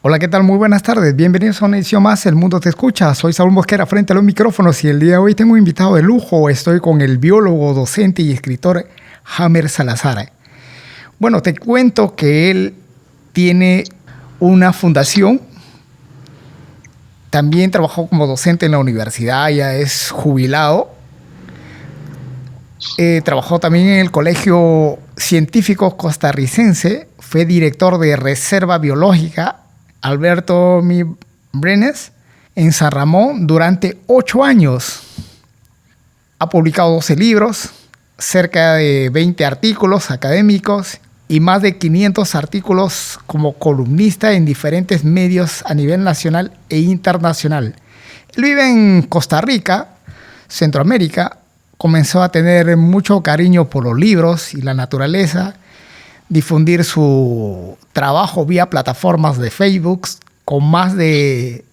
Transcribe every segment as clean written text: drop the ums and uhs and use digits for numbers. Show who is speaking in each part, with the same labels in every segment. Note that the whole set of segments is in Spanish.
Speaker 1: Hola, ¿qué tal? Muy buenas tardes. Bienvenidos a una edición más El Mundo Te Escucha. Soy Saúl Mosquera frente a los micrófonos y el día de hoy tengo un invitado de lujo. Estoy con el biólogo, docente y escritor Hamer Salazar. Bueno, te cuento que él tiene una fundación. También trabajó como docente en la universidad, ya es jubilado. Trabajó también en el Colegio Científico Costarricense. Fue director de Reserva Biológica Alberto Mi Brenes en San Ramón durante 8 años. Ha publicado 12 libros, cerca de 20 artículos académicos y más de 500 artículos como columnista en diferentes medios a nivel nacional e internacional. Él vive en Costa Rica, Centroamérica. Comenzó a tener mucho cariño por los libros y la naturaleza, difundir su trabajo vía plataformas de Facebook con más de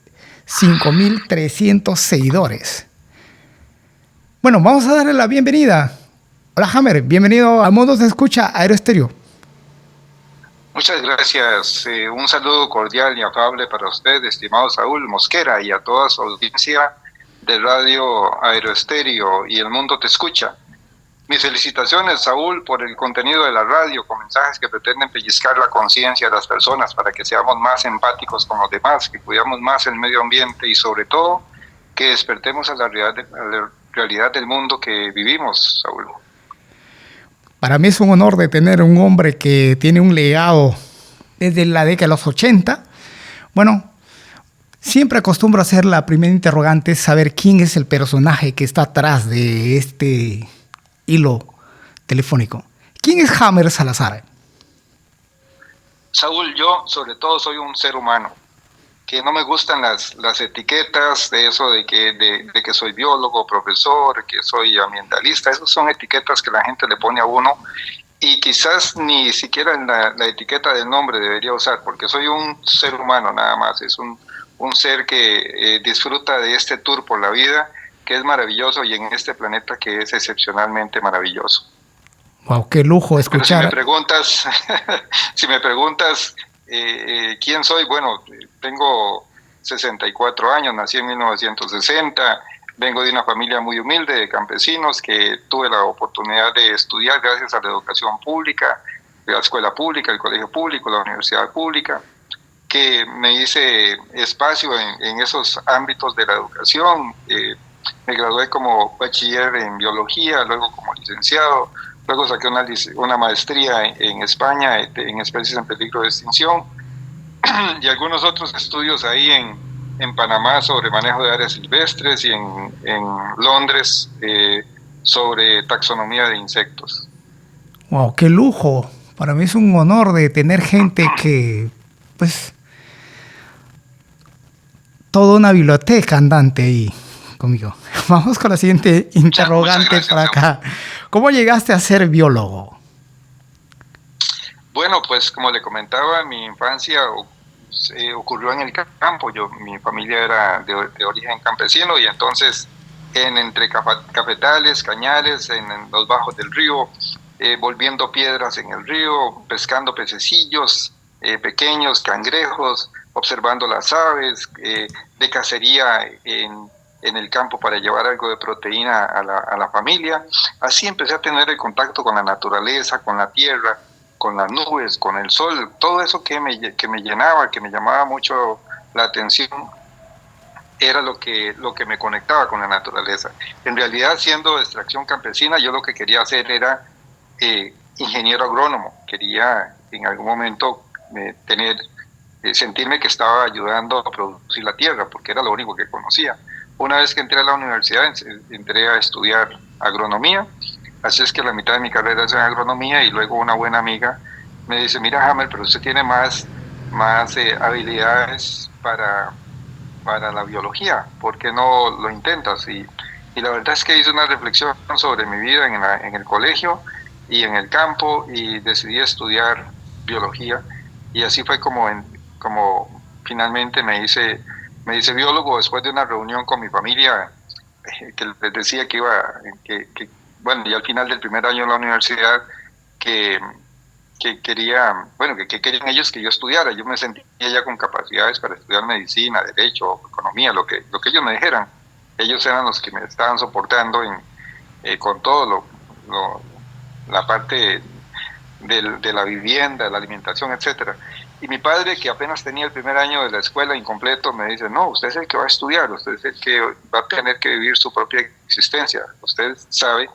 Speaker 1: 5.300 seguidores. Bueno, vamos a darle la bienvenida. Hola, Hamer, bienvenido a Mundo Se Escucha Aeroestéreo.
Speaker 2: Muchas gracias. Un saludo cordial y afable para usted, estimado Saúl Mosquera, y a toda su audiencia de Radio Aeroestéreo y El Mundo Te Escucha. Mis felicitaciones, Saúl, por el contenido de la radio, con mensajes que pretenden pellizcar la conciencia de las personas para que seamos más empáticos con los demás, que cuidamos más el medio ambiente y, sobre todo, que despertemos a la realidad del mundo que vivimos, Saúl.
Speaker 1: Para mí es un honor de tener un hombre que tiene un legado desde la década de los 80. Bueno, siempre acostumbro a hacer la primera interrogante, saber quién es el personaje que está atrás de este hilo telefónico. ¿Quién es Hamer Salazar?
Speaker 2: Saúl, yo sobre todo soy un ser humano, que no me gustan las etiquetas de eso de que soy biólogo, profesor, que soy ambientalista. Esas son etiquetas que la gente le pone a uno y quizás ni siquiera en la etiqueta del nombre debería usar, porque soy un ser humano nada más. Es un ser que disfruta de este tour por la vida, que es maravilloso, y en este planeta que es excepcionalmente maravilloso.
Speaker 1: Wow, qué lujo escuchar.
Speaker 2: Pero si me preguntas quién soy, bueno, tengo 64 años, nací en 1960, vengo de una familia muy humilde de campesinos que tuve la oportunidad de estudiar gracias a la educación pública, la escuela pública, el colegio público, la universidad pública, que me hice espacio en esos ámbitos de la educación. Me gradué como bachiller en biología, luego como licenciado, luego saqué una maestría en España en especies en peligro de extinción y algunos otros estudios ahí en Panamá sobre manejo de áreas silvestres y en Londres sobre taxonomía de insectos.
Speaker 1: Wow, qué lujo. Para mí es un honor de tener gente que, pues, toda una biblioteca andante ahí conmigo. Vamos con la siguiente interrogante para acá. ¿Cómo llegaste a ser biólogo?
Speaker 2: Bueno, pues como le comentaba, mi infancia ocurrió en el campo. Mi familia era de origen campesino y entonces entre cafetales, cañales, en los bajos del río, volviendo piedras en el río, pescando pececillos pequeños, cangrejos, observando las aves, de cacería en el campo para llevar algo de proteína a la familia. Así empecé a tener el contacto con la naturaleza, con la tierra, con las nubes, con el sol, todo eso que me llenaba, que me llamaba mucho la atención, era lo que me conectaba con la naturaleza. En realidad, siendo de extracción campesina, yo lo que quería hacer era ingeniero agrónomo. Quería en algún momento sentirme que estaba ayudando a producir la tierra, porque era lo único que conocía. Una vez que entré a la universidad, entré a estudiar agronomía, así es que la mitad de mi carrera es en agronomía, y luego una buena amiga me dice: mira, Hamer, pero usted tiene más habilidades para la biología, ¿por qué no lo intentas? Y la verdad es que hice una reflexión sobre mi vida en el colegio y en el campo, y decidí estudiar biología, y así fue como finalmente me hice biólogo después de una reunión con mi familia, que les decía que bueno, y al final del primer año en la universidad, que que quería, bueno, que querían ellos que yo estudiara. Yo me sentía ya con capacidades para estudiar medicina, derecho, economía, lo que ellos me dijeran. Ellos eran los que me estaban soportando con todo la parte de la vivienda, de la alimentación, etcétera. Y mi padre, que apenas tenía el primer año de la escuela incompleto, me dice, no, usted es el que va a estudiar, usted es el que va a tener que vivir su propia existencia. Usted sabe,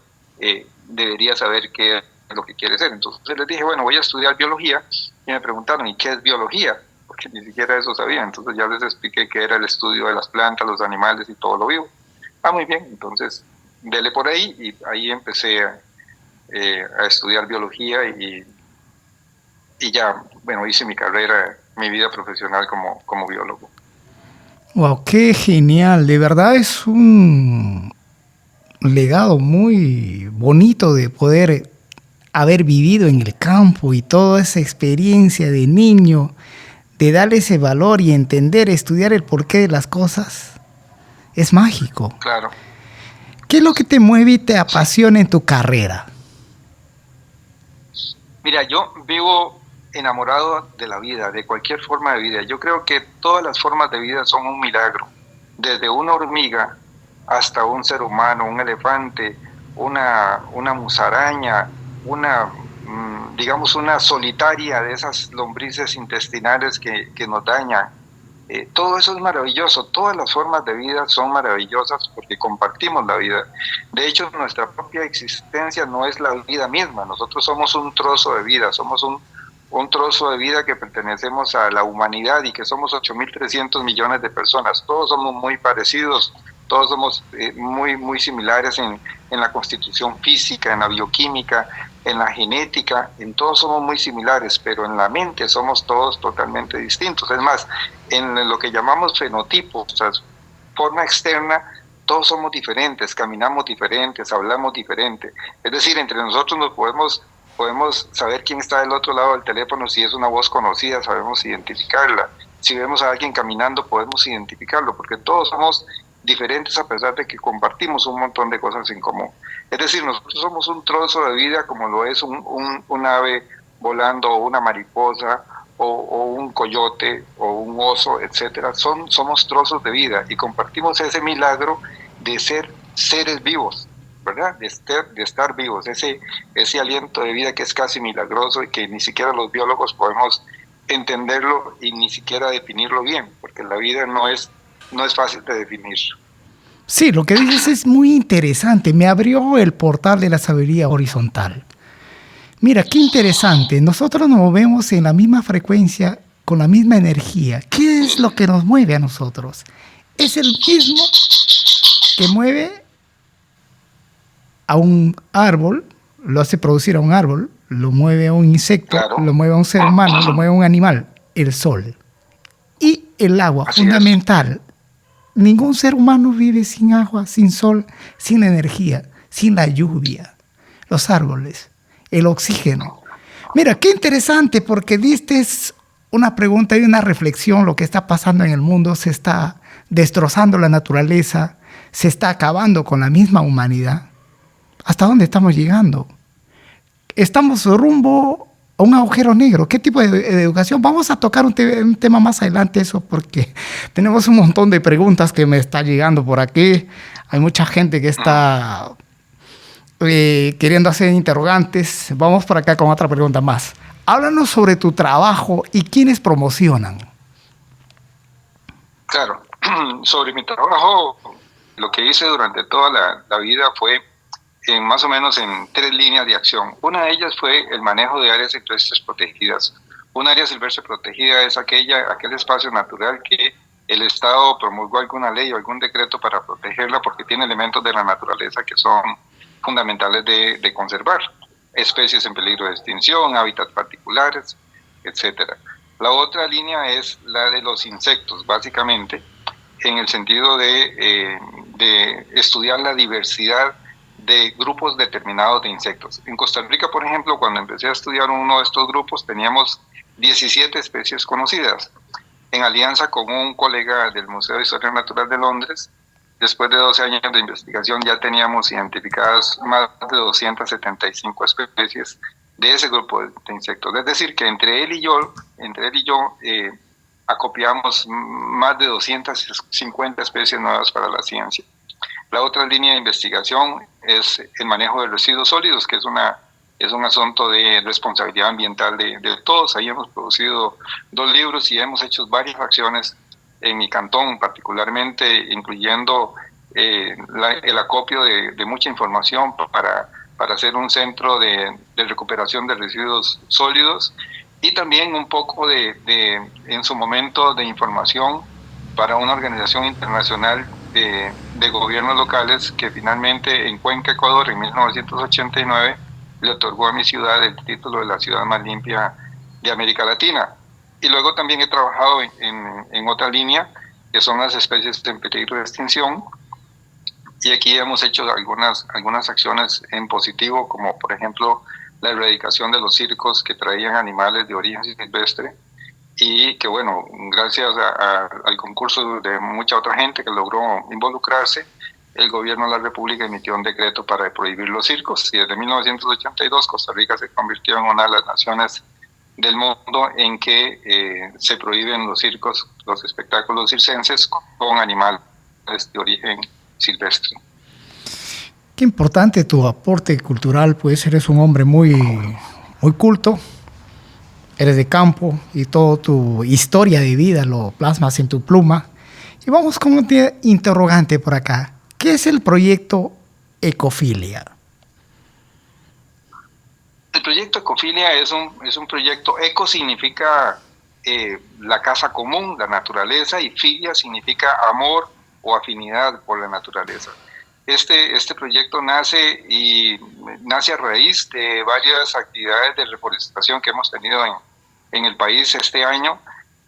Speaker 2: debería saber qué es lo que quiere ser. Entonces les dije, bueno, voy a estudiar biología. Y me preguntaron, ¿y qué es biología? Porque ni siquiera eso sabía. Entonces ya les expliqué que era el estudio de las plantas, los animales y todo lo vivo. Ah, muy bien. Entonces, dele por ahí y ahí empecé a estudiar biología y ya, bueno, hice mi carrera, mi vida profesional como biólogo.
Speaker 1: Wow, qué genial. De verdad es un legado muy bonito de poder haber vivido en el campo y toda esa experiencia de niño, de darle ese valor y entender, estudiar el porqué de las cosas. Es mágico.
Speaker 2: Claro.
Speaker 1: ¿Qué es lo que te mueve y te apasiona en tu carrera?
Speaker 2: Mira, yo vivo enamorado de la vida, de cualquier forma de vida. Yo creo que todas las formas de vida son un milagro. Desde una hormiga hasta un ser humano, un elefante, una musaraña, digamos, una solitaria de esas lombrices intestinales que nos dañan. Todo eso es maravilloso, todas las formas de vida son maravillosas porque compartimos la vida. De hecho, nuestra propia existencia no es la vida misma, nosotros somos un trozo de vida, somos un trozo de vida que pertenecemos a la humanidad y que somos 8.300 millones de personas. Todos somos muy parecidos, todos somos muy similares en la constitución física, en la bioquímica, en la genética, en todos somos muy similares, pero en la mente somos todos totalmente distintos. Es más, en lo que llamamos fenotipo, o sea, forma externa, todos somos diferentes, caminamos diferentes, hablamos diferente. Es decir, entre nosotros nos podemos saber quién está del otro lado del teléfono, si es una voz conocida, sabemos identificarla. Si vemos a alguien caminando, podemos identificarlo, porque todos somos diferentes a pesar de que compartimos un montón de cosas en común. Es decir, nosotros somos un trozo de vida como lo es un ave volando, o una mariposa, o un coyote, o un oso, etcétera. Somos trozos de vida y compartimos ese milagro de ser seres vivos, ¿verdad? De estar vivos, ese aliento de vida que es casi milagroso y que ni siquiera los biólogos podemos entenderlo y ni siquiera definirlo bien, porque la vida no es fácil de definir.
Speaker 1: Sí, lo que dices es muy interesante. Me abrió el portal de la sabiduría horizontal. Mira, qué interesante. Nosotros nos movemos en la misma frecuencia, con la misma energía. ¿Qué es lo que nos mueve a nosotros? Es el mismo que mueve a un árbol, lo hace producir a un árbol, lo mueve a un insecto, claro, lo mueve a un ser humano, lo mueve a un animal, el sol. Y el agua, así fundamental. Es. Ningún ser humano vive sin agua, sin sol, sin energía, sin la lluvia, los árboles, el oxígeno. Mira, qué interesante, porque diste una pregunta y una reflexión. Lo que está pasando en el mundo, se está destrozando la naturaleza, se está acabando con la misma humanidad. ¿Hasta dónde estamos llegando? Estamos rumbo a un agujero negro. ¿Qué tipo de educación? Vamos a tocar un tema más adelante, eso, porque tenemos un montón de preguntas que me están llegando por aquí. Hay mucha gente que está queriendo hacer interrogantes. Vamos por acá con otra pregunta más. Háblanos sobre tu trabajo y quiénes promocionan.
Speaker 2: Claro, sobre mi trabajo, lo que hice durante toda la vida fue más o menos en 3 líneas de acción. Una de ellas fue el manejo de áreas silvestres protegidas. Un área silvestre protegida es aquel espacio natural que el Estado promulgó alguna ley o algún decreto para protegerla porque tiene elementos de la naturaleza que son fundamentales de conservar. Especies en peligro de extinción, hábitats particulares, etc. La otra línea es la de los insectos, básicamente, en el sentido de estudiar la diversidad de grupos determinados de insectos. En Costa Rica, por ejemplo, cuando empecé a estudiar uno de estos grupos, teníamos 17 especies conocidas. En alianza con un colega del Museo de Historia Natural de Londres, después de 12 años de investigación, ya teníamos identificadas más de 275 especies de ese grupo de insectos. Es decir, que entre él y yo acopiamos más de 250 especies nuevas para la ciencia. La otra línea de investigación es el manejo de residuos sólidos, que es un asunto de responsabilidad ambiental de todos. Ahí hemos producido 2 libros y hemos hecho varias acciones en mi cantón, particularmente incluyendo el acopio de mucha información para hacer un centro de recuperación de residuos sólidos, y también un poco en su momento, de información para una organización internacional de gobiernos locales que finalmente en Cuenca, Ecuador, en 1989, le otorgó a mi ciudad el título de la ciudad más limpia de América Latina. Y luego también he trabajado en otra línea, que son las especies en peligro de extinción, y aquí hemos hecho algunas acciones en positivo, como por ejemplo la erradicación de los circos que traían animales de origen silvestre, y que bueno, gracias al concurso de mucha otra gente que logró involucrarse, el gobierno de la República emitió un decreto para prohibir los circos, y desde 1982 Costa Rica se convirtió en una de las naciones del mundo en que se prohíben los circos, los espectáculos circenses con animales de origen silvestre.
Speaker 1: Qué importante tu aporte cultural, pues eres un hombre muy, muy culto, eres de campo y toda tu historia de vida lo plasmas en tu pluma. Y vamos con un interrogante por acá. ¿Qué es el proyecto Ecofilia?
Speaker 2: El proyecto Ecofilia es un proyecto. Eco significa la casa común, la naturaleza, y filia significa amor o afinidad por la naturaleza. Este proyecto nace a raíz de varias actividades de reforestación que hemos tenido en el país este año.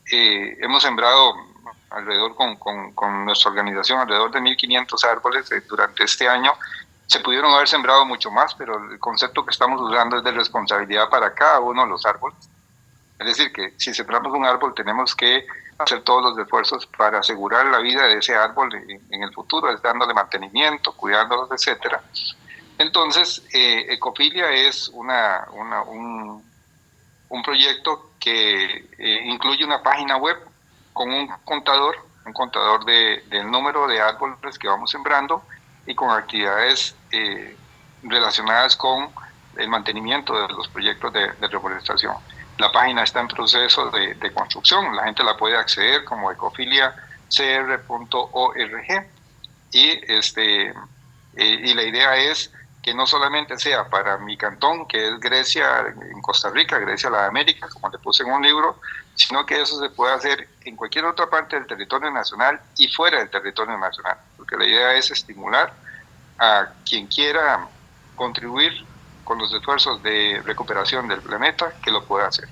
Speaker 2: Hemos sembrado alrededor, con nuestra organización, alrededor de 1.500 árboles durante este año. Se pudieron haber sembrado mucho más, pero el concepto que estamos usando es de responsabilidad para cada uno de los árboles. Es decir, que si sembramos un árbol tenemos que hacer todos los esfuerzos para asegurar la vida de ese árbol en el futuro, dándole mantenimiento, cuidándolos, etcétera. Entonces, Ecofilia es un proyecto que incluye una página web con un contador del número de árboles que vamos sembrando, y con actividades relacionadas con el mantenimiento de los proyectos de reforestación. La página está en proceso de construcción, la gente la puede acceder como ecofiliacr.org, y la idea es que no solamente sea para mi cantón, que es Grecia, en Costa Rica, Grecia la de América, como le puse en un libro, sino que eso se puede hacer en cualquier otra parte del territorio nacional y fuera del territorio nacional, porque la idea es estimular a quien quiera contribuir con los esfuerzos de recuperación del planeta, que lo pueda hacer.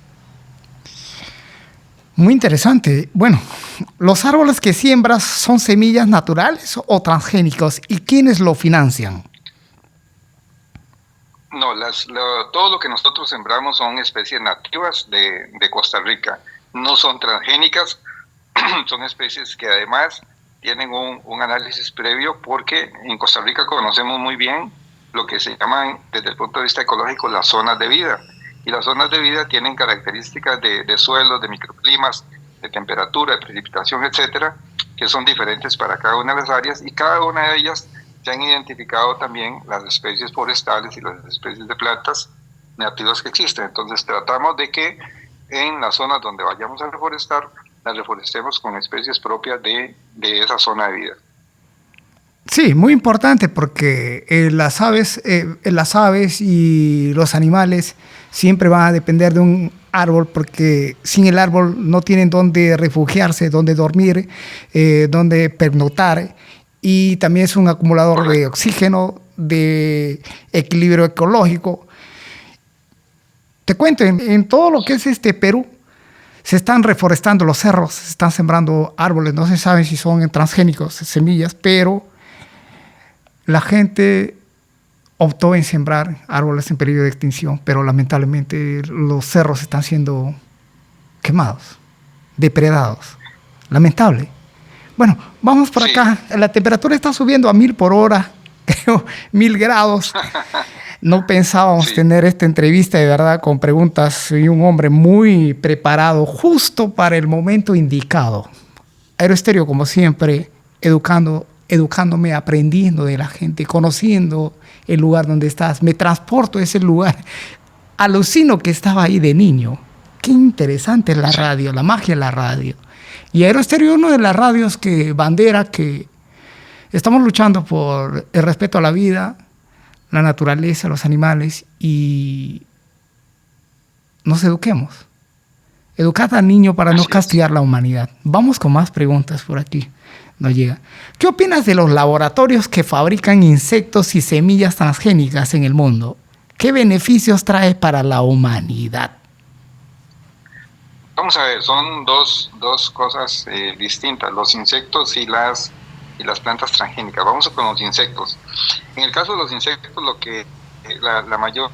Speaker 1: Muy interesante. Bueno, ¿los árboles que siembras son semillas naturales o transgénicos? ¿Y quiénes lo financian?
Speaker 2: No, todo lo que nosotros sembramos son especies nativas de Costa Rica. No son transgénicas, son especies que además tienen un análisis previo, porque en Costa Rica conocemos muy bien lo que se llaman, desde el punto de vista ecológico, las zonas de vida. Y las zonas de vida tienen características de suelos, de microclimas, de temperatura, de precipitación, etcétera, que son diferentes para cada una de las áreas, y cada una de ellas se han identificado también las especies forestales y las especies de plantas nativas que existen. Entonces tratamos de que en las zonas donde vayamos a reforestar, las reforestemos con especies propias de esa zona de vida.
Speaker 1: Sí, muy importante, porque las aves y los animales siempre van a depender de un árbol, porque sin el árbol no tienen dónde refugiarse, dónde dormir, dónde pernoctar, y también es un acumulador de oxígeno, de equilibrio ecológico. Te cuento, en todo lo que es Perú, se están reforestando los cerros, se están sembrando árboles, no se sabe si son transgénicos, semillas, pero la gente optó en sembrar árboles en peligro de extinción, pero lamentablemente los cerros están siendo quemados, depredados. Lamentable. Bueno, vamos por acá. La temperatura está subiendo a 1000 por hora. creo, 1000 grados. No pensábamos tener esta entrevista de verdad con preguntas. Soy un hombre muy preparado justo para el momento indicado. Aeroestéreo, como siempre, educándome, aprendiendo de la gente, conociendo el lugar donde estás. Me transporto a ese lugar. Alucino que estaba ahí de niño. Qué interesante es la radio, la magia de la radio. Y Aeroestéreo es una de las radios que bandera que estamos luchando por el respeto a la vida, la naturaleza, los animales, y nos eduquemos. Educad al niño para no castigar la humanidad. Vamos con más preguntas por aquí. Nos llega. ¿Qué opinas de los laboratorios que fabrican insectos y semillas transgénicas en el mundo? ¿Qué beneficios trae para la humanidad?
Speaker 2: Vamos a ver, son dos cosas distintas, los insectos y las plantas transgénicas. Vamos con los insectos. En el caso de los insectos, la mayor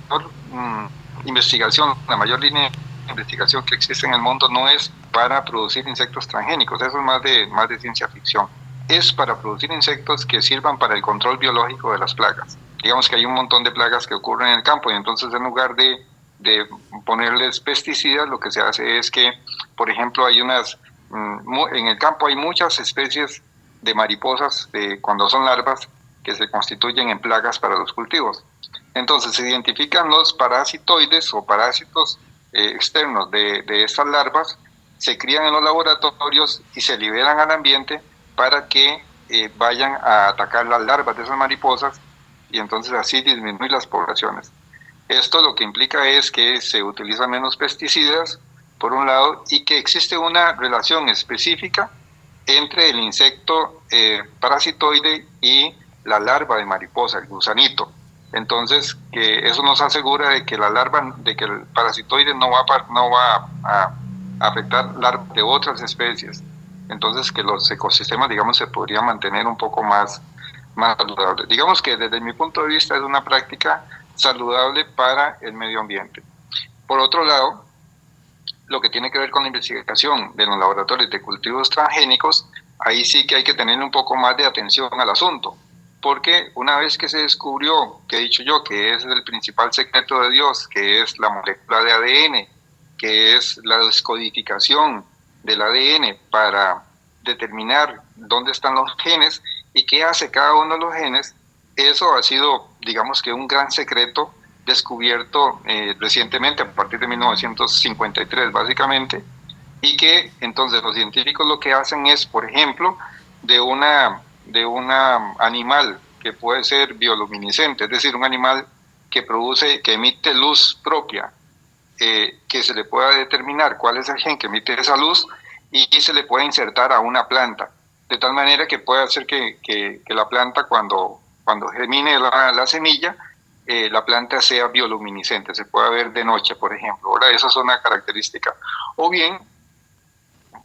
Speaker 2: investigación, la mayor línea de investigación que existe en el mundo no es para producir insectos transgénicos, eso es más de ciencia ficción. Es para producir insectos que sirvan para el control biológico de las plagas. Digamos que hay un montón de plagas que ocurren en el campo y entonces en lugar de ponerles pesticidas, lo que se hace es que, por ejemplo, en el campo hay muchas especies de mariposas, cuando son larvas, que se constituyen en plagas para los cultivos. Entonces se identifican los parasitoides o parásitos externos de estas larvas, se crían en los laboratorios y se liberan al ambiente para que vayan a atacar las larvas de esas mariposas y entonces así disminuir las poblaciones. Esto lo que implica es que se utilizan menos pesticidas, por un lado, y que existe una relación específica entre el insecto parasitoide y la larva de mariposa, el gusanito. Entonces, que eso nos asegura de que el parasitoide no va a afectar larvas de otras especies. Entonces, que los ecosistemas, digamos, se podrían mantener un poco más saludables. Digamos que desde mi punto de vista es una práctica saludable para el medio ambiente. Por otro lado, lo que tiene que ver con la investigación de los laboratorios de cultivos transgénicos, ahí sí que hay que tener un poco más de atención al asunto, porque una vez que se descubrió, que he dicho yo, que es el principal secreto de Dios, que es la molécula de ADN, que es la descodificación del ADN para determinar dónde están los genes y qué hace cada uno de los genes, eso ha sido, digamos que un gran secreto descubierto recientemente, a partir de 1953 básicamente, y que entonces los científicos lo que hacen es, por ejemplo, de una animal que puede ser bioluminiscente, es decir, un animal que emite luz propia, que se le pueda determinar cuál es el gen que emite esa luz y se le puede insertar a una planta, de tal manera que pueda hacer que la planta cuando germine la semilla, la planta sea bioluminiscente, se pueda ver de noche, por ejemplo. Ahora, esa es una característica. O bien,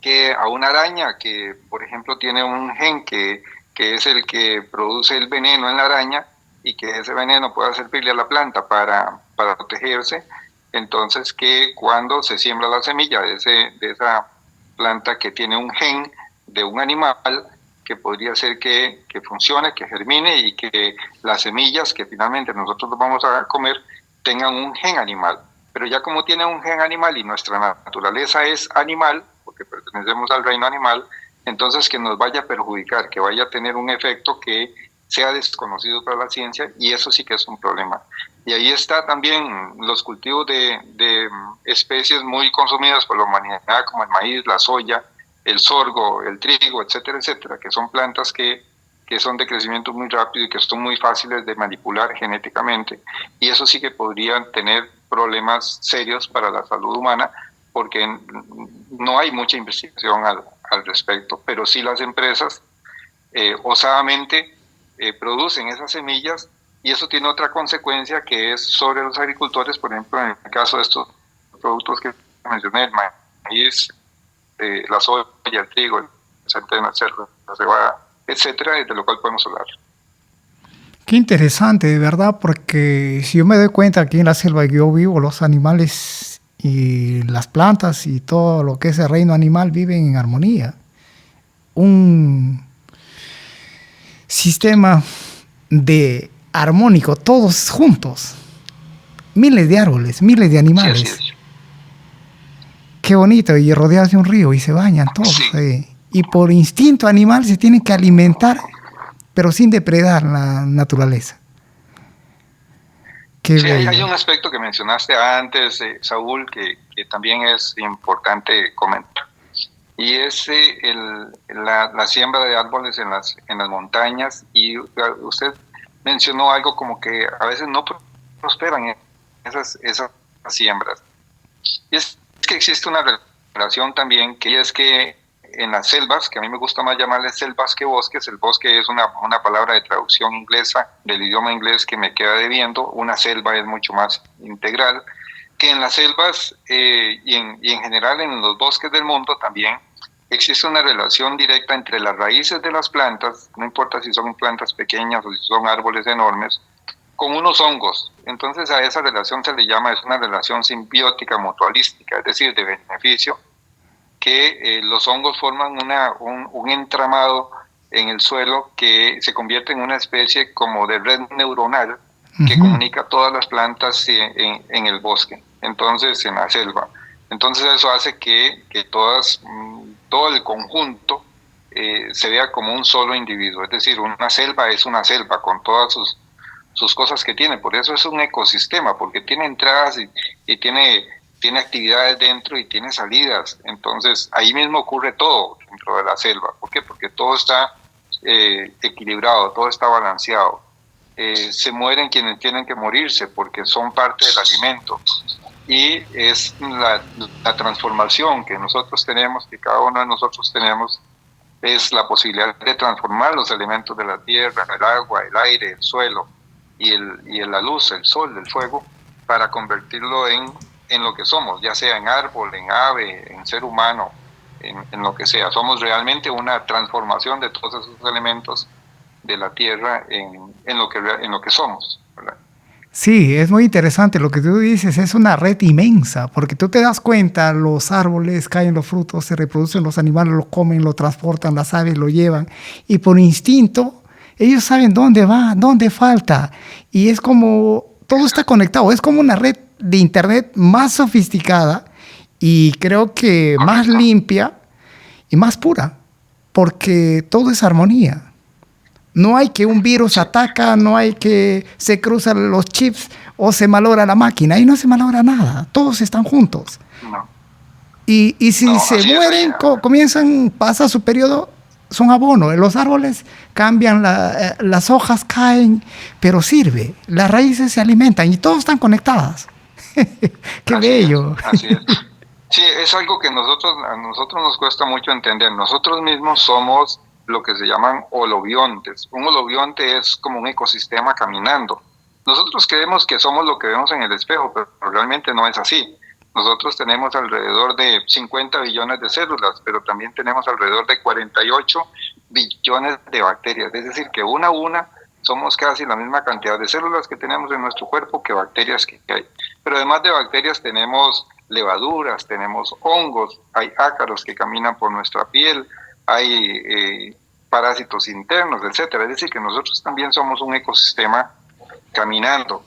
Speaker 2: que a una araña que, por ejemplo, tiene un gen que es el que produce el veneno en la araña y que ese veneno pueda servirle a la planta para protegerse, entonces que cuando se siembra la semilla de esa planta que tiene un gen de un animal, que podría ser que funcione, que germine y que las semillas que finalmente nosotros vamos a comer tengan un gen animal. Pero ya como tiene un gen animal y nuestra naturaleza es animal, porque pertenecemos al reino animal, entonces que nos vaya a perjudicar, que vaya a tener un efecto que sea desconocido para la ciencia, y eso sí que es un problema. Y ahí está también los cultivos de especies muy consumidas por la humanidad, como el maíz, la soya, el sorgo, el trigo, etcétera, etcétera, que son plantas que son de crecimiento muy rápido y que son muy fáciles de manipular genéticamente, y eso sí que podrían tener problemas serios para la salud humana, porque no hay mucha investigación al respecto, pero sí las empresas osadamente producen esas semillas, y eso tiene otra consecuencia que es sobre los agricultores. Por ejemplo, en el caso de estos productos que mencioné, el maíz, la soya, el trigo, el centeno, el cerdo, la cebada, etcétera, de lo cual podemos hablar.
Speaker 1: Qué interesante, de verdad, porque si yo me doy cuenta, aquí en la selva que yo vivo, los animales y las plantas y todo lo que es el reino animal viven en armonía. Un sistema de armónico, todos juntos. Miles de árboles, miles de animales.
Speaker 2: Sí, así es.
Speaker 1: Qué bonito, y rodeados de un río, y se bañan todos.
Speaker 2: Sí.
Speaker 1: Y por instinto animal se tienen que alimentar, pero sin depredar la naturaleza. Qué
Speaker 2: Sí,
Speaker 1: bello.
Speaker 2: hay un aspecto que mencionaste antes, Saúl, que también es importante comentar. Y es la siembra de árboles en las montañas. Y usted mencionó algo como que a veces no prosperan esas siembras. Y es que existe una relación también, que es que en las selvas, que a mí me gusta más llamarles selvas que bosques, el bosque es una palabra de traducción inglesa, del idioma inglés, que me queda debiendo. Una selva es mucho más integral, que en las selvas y en general en los bosques del mundo también existe una relación directa entre las raíces de las plantas, no importa si son plantas pequeñas o si son árboles enormes, con unos hongos. Entonces a esa relación se le llama, es una relación simbiótica mutualística, es decir, de beneficio, que los hongos forman un entramado en el suelo que se convierte en una especie como de red neuronal que comunica todas las plantas en el bosque, entonces en la selva. Entonces eso hace que todo el conjunto se vea como un solo individuo, es decir, una selva es una selva con todas sus cosas que tiene. Por eso es un ecosistema, porque tiene entradas y tiene actividades dentro y tiene salidas. Entonces ahí mismo ocurre todo dentro de la selva. ¿Por qué? Porque todo está equilibrado, todo está balanceado. Se mueren quienes tienen que morirse porque son parte del alimento. Y es la transformación que nosotros tenemos, que cada uno de nosotros tenemos, es la posibilidad de transformar los elementos de la tierra, el agua, el aire, el suelo y la luz, el sol, el fuego, para convertirlo en lo que somos, ya sea en árbol, en ave, en ser humano, en lo que sea. Somos realmente una transformación de todos esos elementos de la tierra en lo que somos, ¿verdad?
Speaker 1: Sí, es muy interesante lo que tú dices, es una red inmensa, porque tú te das cuenta, los árboles caen los frutos, se reproducen los animales, lo comen, lo transportan, las aves lo llevan, y por instinto ellos saben dónde va, dónde falta, y es como, todo está conectado, es como una red de internet más sofisticada y creo que más limpia y más pura, porque todo es armonía. No hay que un virus ataca, no hay que se cruzan los chips o se malogra la máquina. Ahí no se malogra nada. Todos están juntos.
Speaker 2: No.
Speaker 1: Y si
Speaker 2: No,
Speaker 1: se mueren, pasa su periodo, son abono. Los árboles cambian, las hojas caen, pero sirve. Las raíces se alimentan y todos están conectadas. Qué bello.
Speaker 2: Así es. Sí, es algo que a nosotros nos cuesta mucho entender. Nosotros mismos somos lo que se llaman holobiontes. Un holobionte es como un ecosistema caminando. Nosotros creemos que somos lo que vemos en el espejo, pero realmente no es así. Nosotros tenemos alrededor de 50 billones de células, pero también tenemos alrededor de 48 billones de bacterias. Es decir, que una a una somos casi la misma cantidad de células que tenemos en nuestro cuerpo que bacterias que hay. Pero además de bacterias tenemos levaduras, tenemos hongos, hay ácaros que caminan por nuestra piel, hay parásitos internos, etcétera. Es decir, que nosotros también somos un ecosistema caminando.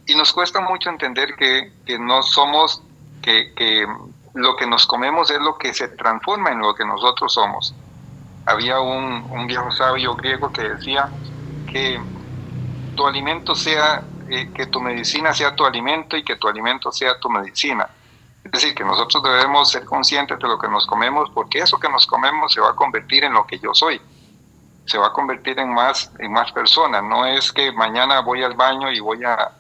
Speaker 2: Y nos cuesta mucho entender que no somos, que lo que nos comemos es lo que se transforma en lo que nosotros somos. Había un viejo sabio griego que decía que tu alimento sea, que tu medicina sea tu alimento y que tu alimento sea tu medicina. Es decir, que nosotros debemos ser conscientes de lo que nos comemos, porque eso que nos comemos se va a convertir en lo que yo soy. Se va a convertir en más personas. No es que mañana voy al baño y voy a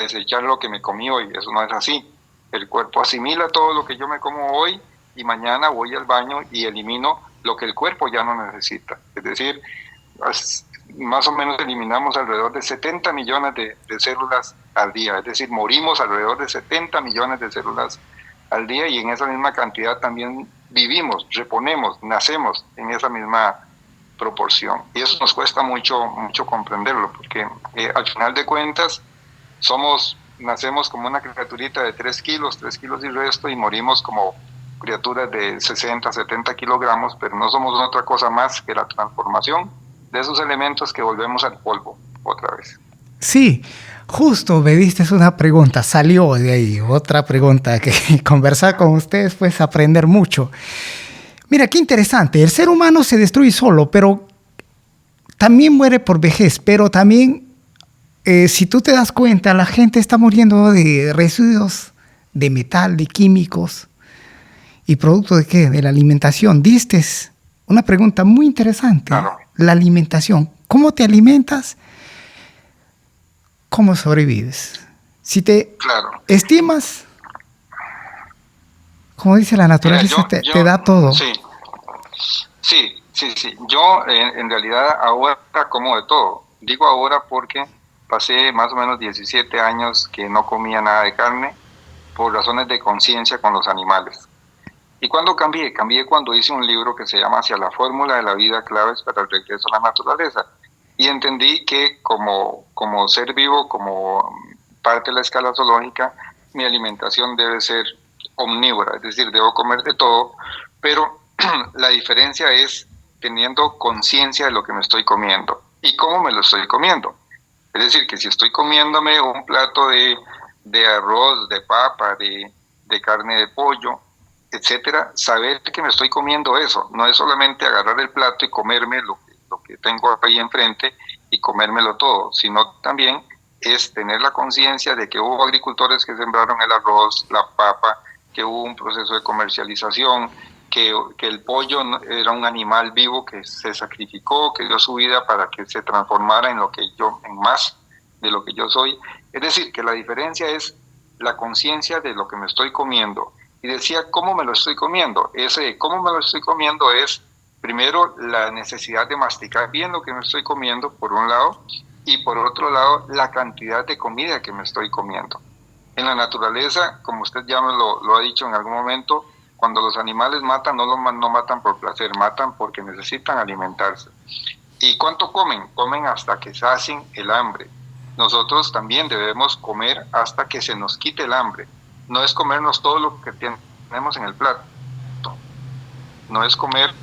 Speaker 2: desechar lo que me comí hoy. Eso no es así. El cuerpo asimila todo lo que yo me como hoy y mañana voy al baño y elimino lo que el cuerpo ya no necesita. Es decir, más o menos eliminamos alrededor de 70 millones de células al día. Es decir, morimos alrededor de 70 millones de células al día y en esa misma cantidad también vivimos, reponemos, nacemos en esa misma proporción. Y eso nos cuesta mucho comprenderlo, porque al final de cuentas nacemos como una criaturita de 3 kilos y resto, y morimos como criaturas de 60, 70 kilogramos, pero no somos otra cosa más que la transformación de esos elementos que volvemos al polvo. otra vez.
Speaker 1: Sí, justo me diste una pregunta, salió de ahí otra pregunta, que conversar con ustedes pues aprender mucho. Mira, qué interesante, el ser humano se destruye solo, pero también muere por vejez, pero también, si tú te das cuenta, la gente está muriendo de residuos de metal, de químicos, y producto de qué, de la alimentación. Diste una pregunta muy interesante,
Speaker 2: Claro.
Speaker 1: la alimentación. ¿Cómo te alimentas? ¿Cómo sobrevives? Si te estimas, como dice la naturaleza,
Speaker 2: Mira,
Speaker 1: te da todo.
Speaker 2: Sí. Yo en realidad ahora como de todo. Digo ahora porque pasé más o menos 17 años que no comía nada de carne por razones de conciencia con los animales. ¿Y cuándo cambié? Cambié cuando hice un libro que se llama Hacia la fórmula de la vida, claves para el regreso a la naturaleza. Y entendí que como ser vivo, como parte de la escala zoológica, mi alimentación debe ser omnívora, es decir, debo comer de todo, pero la diferencia es teniendo conciencia de lo que me estoy comiendo y cómo me lo estoy comiendo. Es decir, que si estoy comiéndome un plato de arroz, de papa, de carne de pollo, etcétera, saber que me estoy comiendo eso, no es solamente agarrar el plato y comerme lo que tengo ahí enfrente y comérmelo todo, sino también es tener la conciencia de que hubo agricultores que sembraron el arroz, la papa, que hubo un proceso de comercialización, que el pollo era un animal vivo que se sacrificó, que dio su vida para que se transformara en más de lo que yo soy. Es decir, que la diferencia es la conciencia de lo que me estoy comiendo. Y decía, ¿cómo me lo estoy comiendo? Ese cómo me lo estoy comiendo es, primero, la necesidad de masticar bien lo que me estoy comiendo, por un lado, y por otro lado, la cantidad de comida que me estoy comiendo. En la naturaleza, como usted ya me lo ha dicho en algún momento, cuando los animales matan, no matan por placer, matan porque necesitan alimentarse. ¿Y cuánto comen? Comen hasta que sacien el hambre. Nosotros también debemos comer hasta que se nos quite el hambre. No es comernos todo lo que tenemos en el plato. No es comer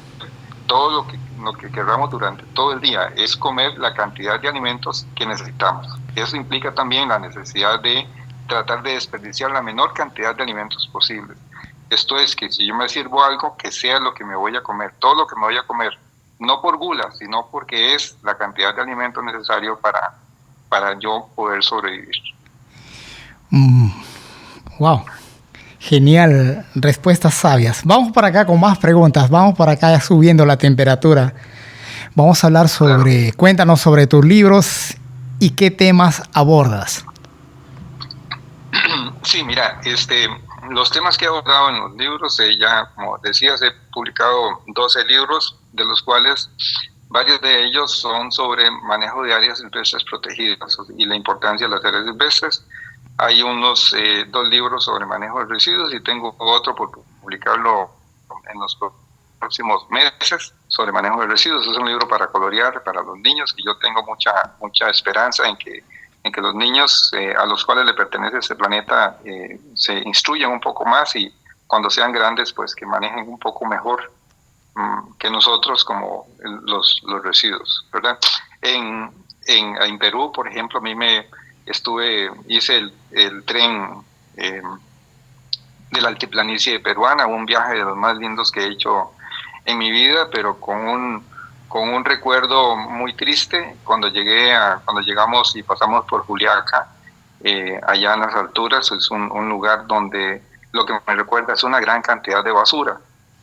Speaker 2: todo lo que queramos durante todo el día. Es comer la cantidad de alimentos que necesitamos. Eso implica también la necesidad de tratar de desperdiciar la menor cantidad de alimentos posibles. Esto es que si yo me sirvo algo, que sea lo que me voy a comer, todo lo que me voy a comer, no por gula, sino porque es la cantidad de alimento necesario para yo poder sobrevivir.
Speaker 1: Wow, genial, respuestas sabias. Vamos para acá con más preguntas, vamos para acá subiendo la temperatura. Vamos a hablar sobre, cuéntanos sobre tus libros y qué temas abordas.
Speaker 2: Sí, mira, los temas que he abordado en los libros, ya como decías, he publicado 12 libros, de los cuales varios de ellos son sobre manejo de áreas silvestres protegidas y la importancia de las áreas silvestres. Hay unos 2 libros sobre manejo de residuos y tengo otro por publicarlo en los próximos meses sobre manejo de residuos. Es un libro para colorear para los niños y yo tengo mucha esperanza en que los niños a los cuales le pertenece este planeta se instruyan un poco más y cuando sean grandes pues que manejen un poco mejor que nosotros como los residuos, ¿verdad? En Perú, por ejemplo, a mí hice el tren de la altiplanicie peruana, un viaje de los más lindos que he hecho en mi vida, pero con un recuerdo muy triste cuando llegamos y pasamos por Juliaca, allá en las alturas. Es un lugar donde lo que me recuerda es una gran cantidad de basura.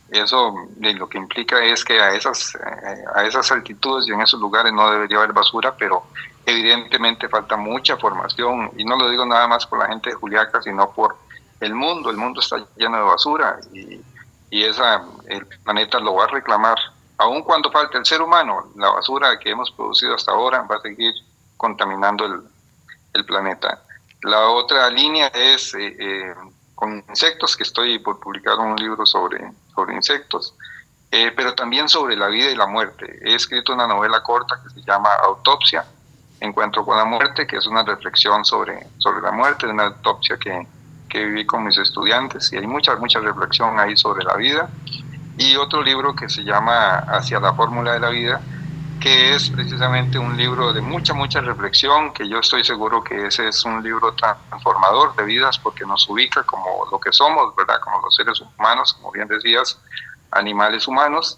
Speaker 2: Eso lo que implica es que a esas altitudes y en esos lugares no debería haber basura, pero evidentemente falta mucha formación, y no lo digo nada más por la gente de Juliaca, sino por el mundo. El mundo está lleno de basura y el planeta lo va a reclamar. Aun cuando falte el ser humano, la basura que hemos producido hasta ahora va a seguir contaminando el planeta. La otra línea es con insectos, que estoy por publicar un libro sobre insectos, pero también sobre la vida y la muerte. He escrito una novela corta que se llama Autopsia, Encuentro con la muerte, que es una reflexión sobre la muerte, una autopsia que viví con mis estudiantes, y hay mucha reflexión ahí sobre la vida. Y otro libro que se llama Hacia la fórmula de la vida, que es precisamente un libro de mucha, mucha reflexión, que yo estoy seguro que ese es un libro transformador de vidas porque nos ubica como lo que somos, ¿verdad? Como los seres humanos, como bien decías, animales humanos,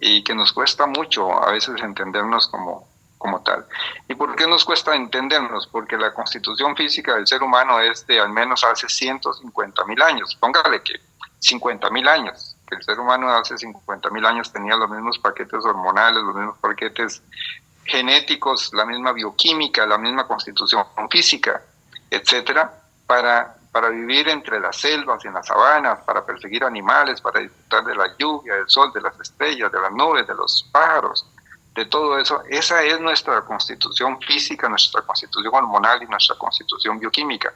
Speaker 2: y que nos cuesta mucho a veces entendernos como tal. ¿Y por qué nos cuesta entendernos? Porque la constitución física del ser humano es de al menos hace 150.000 años. Póngale que 50.000 años. Que el ser humano hace 50.000 años tenía los mismos paquetes hormonales, los mismos paquetes genéticos, la misma bioquímica, la misma constitución física, etcétera, para vivir entre las selvas y en las sabanas, para perseguir animales, para disfrutar de la lluvia, del sol, de las estrellas, de las nubes, de los pájaros, de todo eso. Esa es nuestra constitución física, nuestra constitución hormonal y nuestra constitución bioquímica.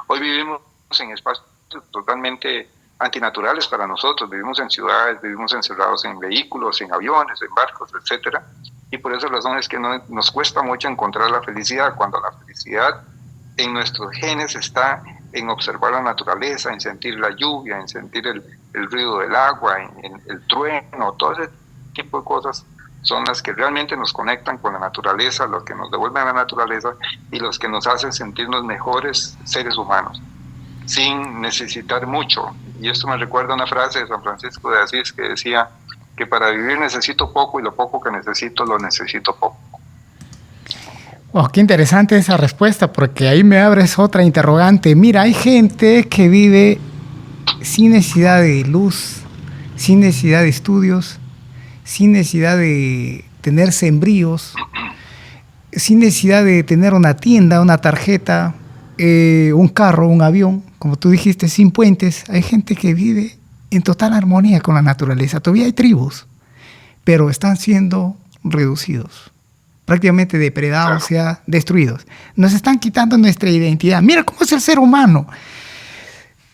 Speaker 2: Hoy vivimos en espacios totalmente antinaturales para nosotros, vivimos en ciudades, vivimos encerrados en vehículos, en aviones, en barcos, etcétera, y por esa razón es que nos cuesta mucho encontrar la felicidad, cuando la felicidad en nuestros genes está en observar la naturaleza, en sentir la lluvia, en sentir el ruido del agua, en el trueno, todo ese tipo de cosas son las que realmente nos conectan con la naturaleza, los que nos devuelven a la naturaleza y los que nos hacen sentirnos mejores seres humanos, sin necesitar mucho. Y esto me recuerda una frase de San Francisco de Asís que decía que para vivir necesito poco y lo poco que necesito lo necesito poco.
Speaker 1: Oh, qué interesante esa respuesta, porque ahí me abres otra interrogante. Mira, hay gente que vive sin necesidad de luz, sin necesidad de estudios, sin necesidad de tener sembríos, sin necesidad de tener una tienda, una tarjeta, un carro, un avión, como tú dijiste, sin puentes. Hay gente que vive en total armonía con la naturaleza. Todavía hay tribus, pero están siendo reducidos, prácticamente depredados, o sea, destruidos. Nos están quitando nuestra identidad. Mira cómo es el ser humano.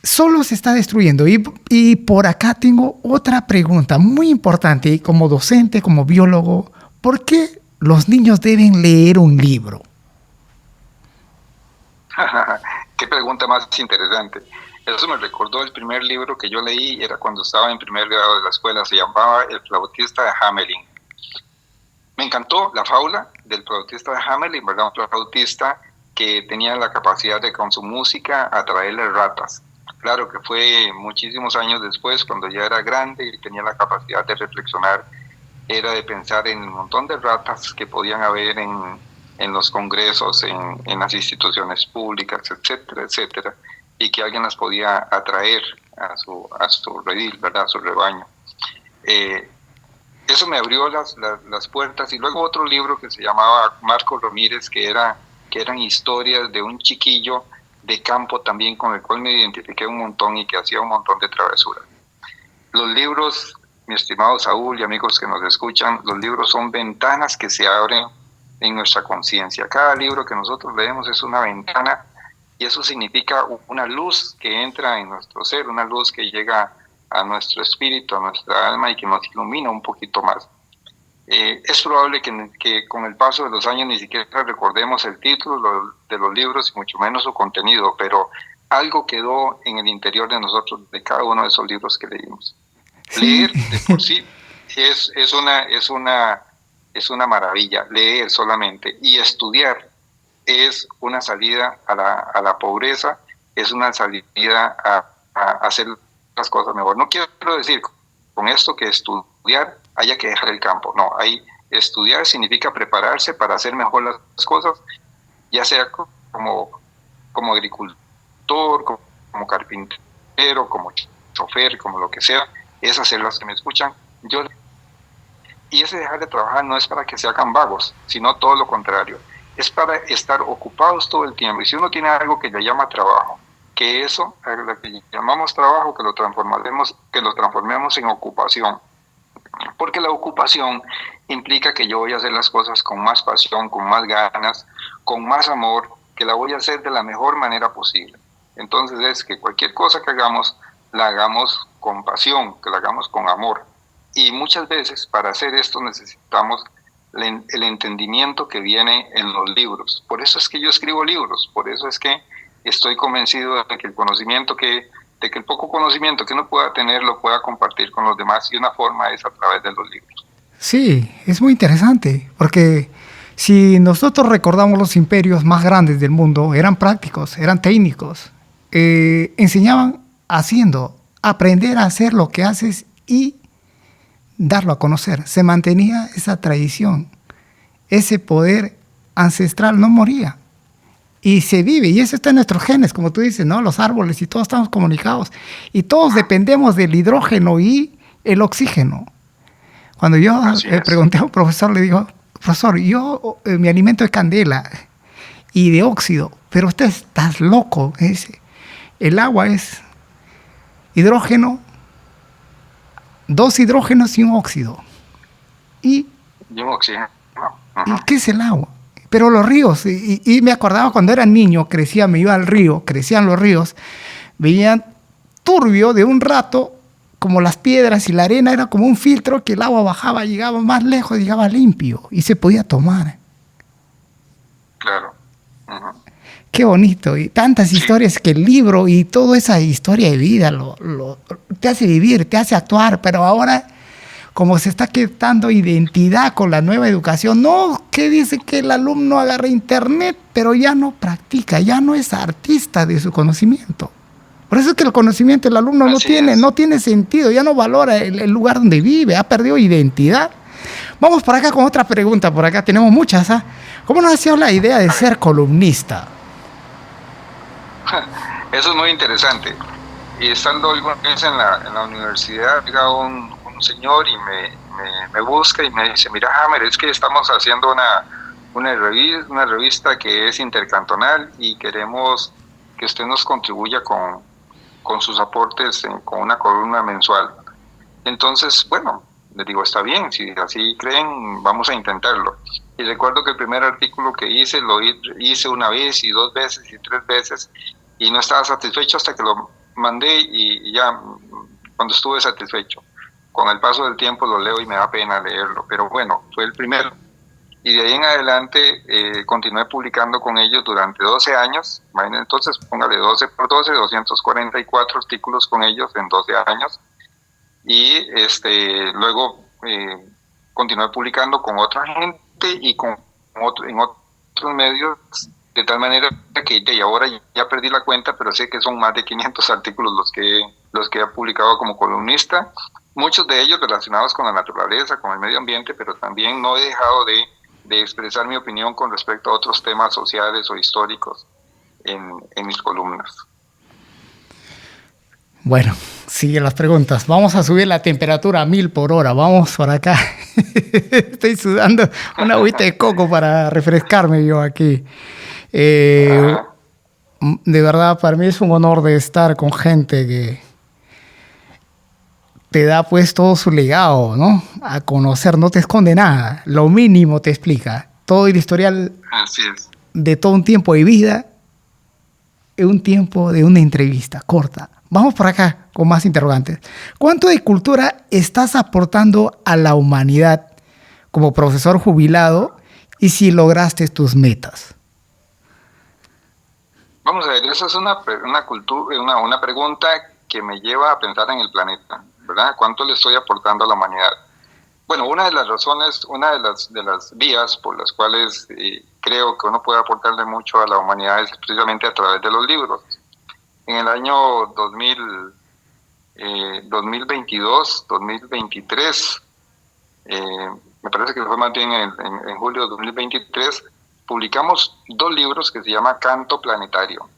Speaker 1: Solo se está destruyendo. Y por acá tengo otra pregunta muy importante. Y como docente, como biólogo, ¿por qué los niños deben leer un libro?
Speaker 2: Qué pregunta más interesante. Eso me recordó el primer libro que yo leí, era cuando estaba en primer grado de la escuela, se llamaba El flautista de Hamelin. Me encantó la fábula del flautista de Hamelin, ¿verdad? Un flautista que tenía la capacidad de con su música atraerle ratas. Claro que fue muchísimos años después, cuando ya era grande y tenía la capacidad de reflexionar, era de pensar en un montón de ratas que podían haber en los congresos, en las instituciones públicas, etcétera, etcétera, y que alguien las podía atraer a su redil, ¿verdad? A su rebaño. Eso me abrió las puertas. Y luego otro libro que se llamaba Marco Ramírez, que eran historias de un chiquillo de campo también con el cual me identifiqué un montón y que hacía un montón de travesuras. Los libros, mi estimado Saúl y amigos que nos escuchan, los libros son ventanas que se abren en nuestra conciencia. Cada libro que nosotros leemos es una ventana y eso significa una luz que entra en nuestro ser, una luz que llega a nuestro espíritu, a nuestra alma y que nos ilumina un poquito más. Es probable que con el paso de los años ni siquiera recordemos el título de los libros y mucho menos su contenido, pero algo quedó en el interior de nosotros de cada uno de esos libros que leímos. Sí. Leer de por sí es una maravilla, leer solamente, y estudiar es una salida a la pobreza, es una salida a hacer las cosas mejor. No quiero decir con esto que estudiar haya que dejar el campo, no, estudiar significa prepararse para hacer mejor las cosas, ya sea como agricultor, como carpintero, como chofer, como lo que sea, es hacer las que me escuchan. Y ese dejar de trabajar no es para que se hagan vagos, sino todo lo contrario, es para estar ocupados todo el tiempo. Y si uno tiene algo que le llama trabajo, que eso, a lo que llamamos trabajo, que lo transformemos en ocupación. Porque la ocupación implica que yo voy a hacer las cosas con más pasión, con más ganas, con más amor, que la voy a hacer de la mejor manera posible. Entonces es que cualquier cosa que hagamos, la hagamos con pasión, que la hagamos con amor. Y muchas veces para hacer esto necesitamos el entendimiento que viene en los libros. Por eso es que yo escribo libros, por eso es que estoy convencido de que el poco conocimiento que uno pueda tener lo pueda compartir con los demás, y una forma es a través de los libros.
Speaker 1: Sí, es muy interesante, porque si nosotros recordamos los imperios más grandes del mundo, eran prácticos, eran técnicos, enseñaban haciendo, aprender a hacer lo que haces y darlo a conocer. Se mantenía esa tradición, ese poder ancestral no moría. Y se vive, y eso está en nuestros genes, como tú dices, ¿no? Los árboles y todos estamos comunicados. Y todos dependemos del hidrógeno y el oxígeno. Cuando yo le pregunté a un profesor, le digo, profesor, yo mi alimento es candela y de óxido, pero usted está loco. Dice, el agua es hidrógeno, dos hidrógenos y un óxido.
Speaker 2: Y un oxígeno.
Speaker 1: ¿Y qué es el agua? Pero los ríos, y me acordaba cuando era niño, crecía, me iba al río, crecían los ríos, veían turbio de un rato, como las piedras y la arena era como un filtro que el agua bajaba, llegaba más lejos, llegaba limpio y se podía tomar.
Speaker 2: Claro.
Speaker 1: Qué bonito, y tantas historias que el libro y toda esa historia de vida te hace vivir, te hace actuar, pero ahora como se está quitando identidad con la nueva educación, no, que dice que el alumno agarra internet, pero ya no practica, ya no es artista de su conocimiento. Por eso es que el conocimiento del alumno no tiene sentido, ya no valora el lugar donde vive, ha perdido identidad. Vamos por acá con otra pregunta, por acá tenemos muchas. ¿Ah? ¿Cómo nació la idea de ser columnista?
Speaker 2: Eso es muy interesante. Y estando alguna vez en la universidad, llega un señor y me busca y me dice, mira, Hammer, es que estamos haciendo una revista que es intercantonal y queremos que usted nos contribuya con sus aportes con una columna mensual. Entonces, bueno, les digo, está bien, si así creen, vamos a intentarlo. Y recuerdo que el primer artículo que hice, lo hice una vez y dos veces y tres veces, y no estaba satisfecho hasta que lo mandé y ya, cuando estuve satisfecho. Con el paso del tiempo lo leo y me da pena leerlo, pero bueno, fue el primero. Y de ahí en adelante continué publicando con ellos durante 12 años. Entonces, póngale 12 por 12, 244 artículos con ellos en 12 años. Y luego continué publicando con otra gente y en otros medios, de tal manera que ahora ya perdí la cuenta, pero sé que son más de 500 artículos los que he publicado como columnista. Muchos de ellos relacionados con la naturaleza, con el medio ambiente, pero también no he dejado de expresar mi opinión con respecto a otros temas sociales o históricos en mis columnas.
Speaker 1: Bueno, sigue las preguntas. Vamos a subir la temperatura a 1000 por hora. Vamos por acá. Estoy sudando una agüita de coco para refrescarme yo aquí. De verdad, para mí es un honor de estar con gente que te da pues todo su legado, ¿no? A conocer, no te esconde nada. Lo mínimo te explica. Todo el historial de todo un tiempo de vida en un tiempo de una entrevista corta. Vamos por acá con más interrogantes. ¿Cuánto de cultura estás aportando a la humanidad como profesor jubilado y si lograste tus metas?
Speaker 2: Vamos a ver, esa es una pregunta que me lleva a pensar en el planeta, ¿verdad? ¿Cuánto le estoy aportando a la humanidad? Bueno, una de las razones, una de las vías por las cuales creo que uno puede aportarle mucho a la humanidad es precisamente a través de los libros. En el año 2022, 2023, me parece que fue más bien en julio de 2023, publicamos 2 libros que se llama Canto Planetario.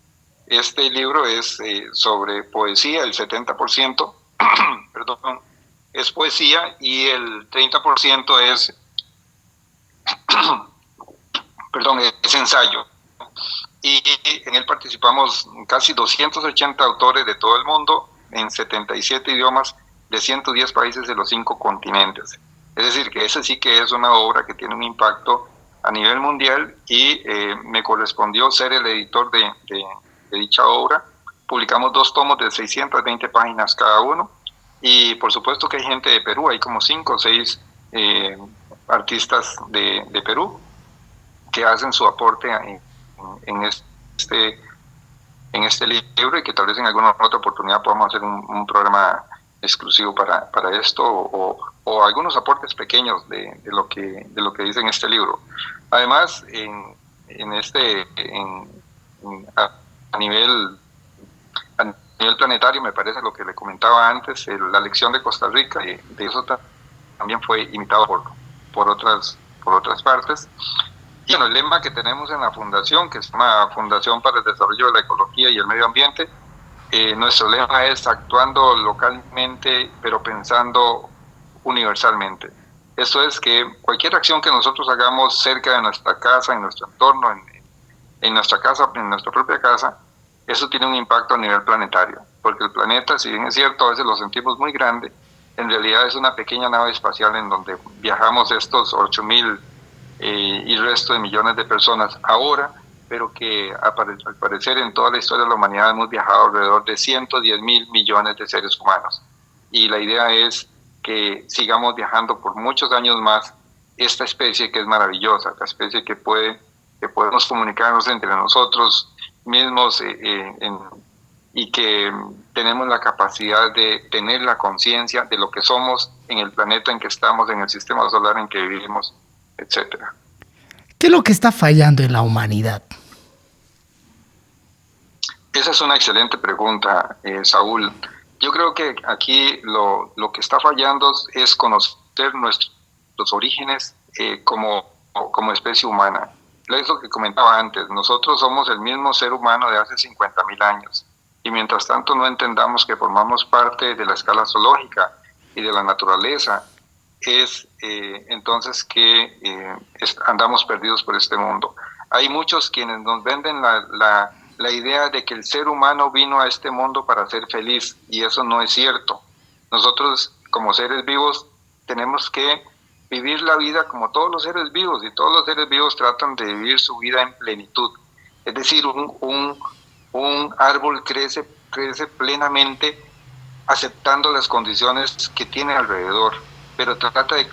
Speaker 2: Este libro es sobre poesía, el 70%, perdón, es poesía y el 30% es, perdón, es ensayo. Y en él participamos casi 280 autores de todo el mundo, en 77 idiomas, de 110 países de los 5 continentes. Es decir, que esa sí que es una obra que tiene un impacto a nivel mundial y me correspondió ser el editor de dicha obra. Publicamos 2 tomos de 620 páginas cada uno y por supuesto que hay gente de Perú, hay como 5 o 6 artistas de Perú que hacen su aporte en este libro y que tal vez en alguna otra oportunidad podamos hacer un programa exclusivo para esto o o algunos aportes pequeños de lo que dice en este libro. Además, a nivel planetario, me parece lo que le comentaba antes, la lección de Costa Rica, de eso también fue imitado por otras partes. Y bueno, el lema que tenemos en la fundación, que se llama Fundación para el Desarrollo de la Ecología y el Medio Ambiente, nuestro lema es actuando localmente, pero pensando universalmente. Esto es que cualquier acción que nosotros hagamos cerca de nuestra casa, en nuestro entorno, en nuestra casa, en nuestra propia casa, eso tiene un impacto a nivel planetario, porque el planeta, si bien es cierto, a veces lo sentimos muy grande, en realidad es una pequeña nave espacial en donde viajamos estos 8.000 y resto de millones de personas ahora, pero que al parecer en toda la historia de la humanidad hemos viajado alrededor de 110.000 millones de seres humanos. Y la idea es que sigamos viajando por muchos años más esta especie que es maravillosa, la especie que podemos comunicarnos entre nosotros mismos y que tenemos la capacidad de tener la conciencia de lo que somos en el planeta en que estamos, en el sistema solar en que vivimos, etcétera.
Speaker 1: ¿Qué es lo que está fallando en la humanidad?
Speaker 2: Esa es una excelente pregunta, Saúl. Yo creo que aquí lo que está fallando es conocer nuestros orígenes como especie humana. Es lo que comentaba antes, nosotros somos el mismo ser humano de hace 50.000 años y mientras tanto no entendamos que formamos parte de la escala zoológica y de la naturaleza, es entonces que andamos perdidos por este mundo. Hay muchos quienes nos venden la idea de que el ser humano vino a este mundo para ser feliz y eso no es cierto. Nosotros como seres vivos tenemos que vivir la vida como todos los seres vivos y todos los seres vivos tratan de vivir su vida en plenitud. Es decir, un árbol crece plenamente aceptando las condiciones que tiene alrededor, pero trata de